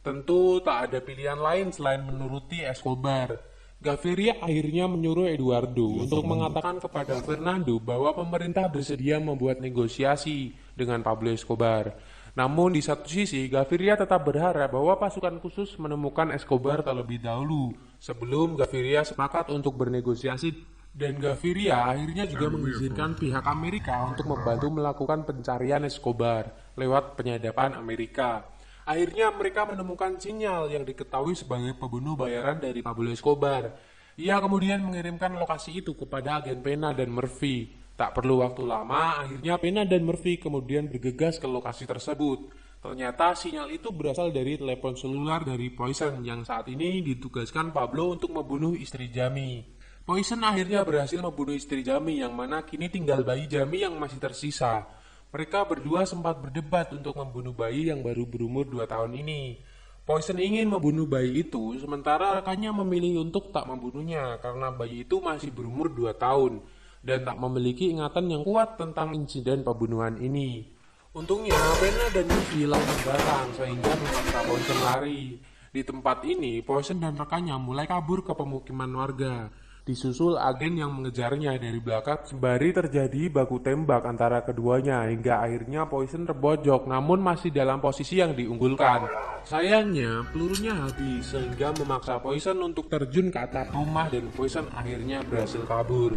Tentu tak ada pilihan lain selain menuruti Escobar. Gaviria akhirnya menyuruh Eduardo untuk mengatakan kepada Fernando bahwa pemerintah bersedia membuat negosiasi dengan Pablo Escobar. Namun di satu sisi, Gaviria tetap berharap bahwa pasukan khusus menemukan Escobar terlebih dahulu sebelum Gaviria sepakat untuk bernegosiasi. Dan Gaviria akhirnya juga mengizinkan pihak Amerika untuk membantu melakukan pencarian Escobar lewat penyadapan Amerika. Akhirnya mereka menemukan sinyal yang diketahui sebagai pembunuh bayaran dari Pablo Escobar. Ia kemudian mengirimkan lokasi itu kepada agen Pena dan Murphy. Tak perlu waktu lama, akhirnya Pena dan Murphy kemudian bergegas ke lokasi tersebut. Ternyata sinyal itu berasal dari telepon seluler dari Poison yang saat ini ditugaskan Pablo untuk membunuh istri Jami. Poison akhirnya berhasil membunuh istri Jami yang mana kini tinggal bayi Jami yang masih tersisa. Mereka berdua sempat berdebat untuk membunuh bayi yang baru berumur 2 tahun ini. Poison ingin membunuh bayi itu, sementara rekannya memilih untuk tak membunuhnya karena bayi itu masih berumur 2 tahun dan tak memiliki ingatan yang kuat tentang insiden pembunuhan ini. Untungnya, Pena dan Murphy langsung datang sehingga memaksa Poison lari. Di tempat ini, Poison dan rekannya mulai kabur ke pemukiman warga. Disusul agen yang mengejarnya dari belakang, sembari terjadi baku tembak antara keduanya hingga akhirnya Poison terbojok namun masih dalam posisi yang diunggulkan. Sayangnya, pelurunya habis sehingga memaksa Poison untuk terjun ke atap rumah dan Poison akhirnya berhasil kabur.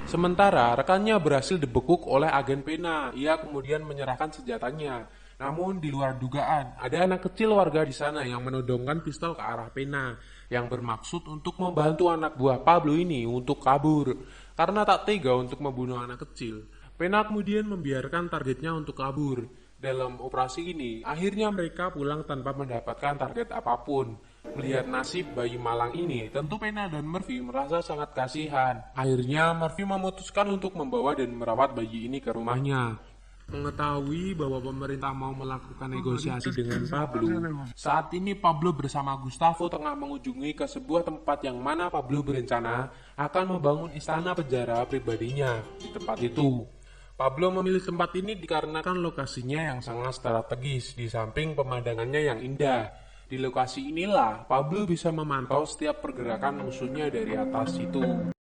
Sementara rekannya berhasil dibekuk oleh agen Pena. Ia kemudian menyerahkan senjatanya. Namun di luar dugaan, ada anak kecil warga di sana yang menodongkan pistol ke arah Pena yang bermaksud untuk membantu anak buah Pablo ini untuk kabur. Karena tak tega untuk membunuh anak kecil, Pena kemudian membiarkan targetnya untuk kabur. Dalam operasi ini, akhirnya mereka pulang tanpa mendapatkan target apapun. Melihat nasib bayi malang ini, tentu Pena dan Murphy merasa sangat kasihan. Akhirnya Murphy memutuskan untuk membawa dan merawat bayi ini ke rumahnya. Mengetahui bahwa pemerintah mau melakukan negosiasi dengan Pablo, saat ini Pablo bersama Gustavo tengah mengunjungi ke sebuah tempat yang mana Pablo berencana akan membangun istana penjara pribadinya di tempat itu. Pablo memilih tempat ini dikarenakan lokasinya yang sangat strategis di samping pemandangannya yang indah. Di lokasi inilah Pablo bisa memantau setiap pergerakan musuhnya dari atas itu.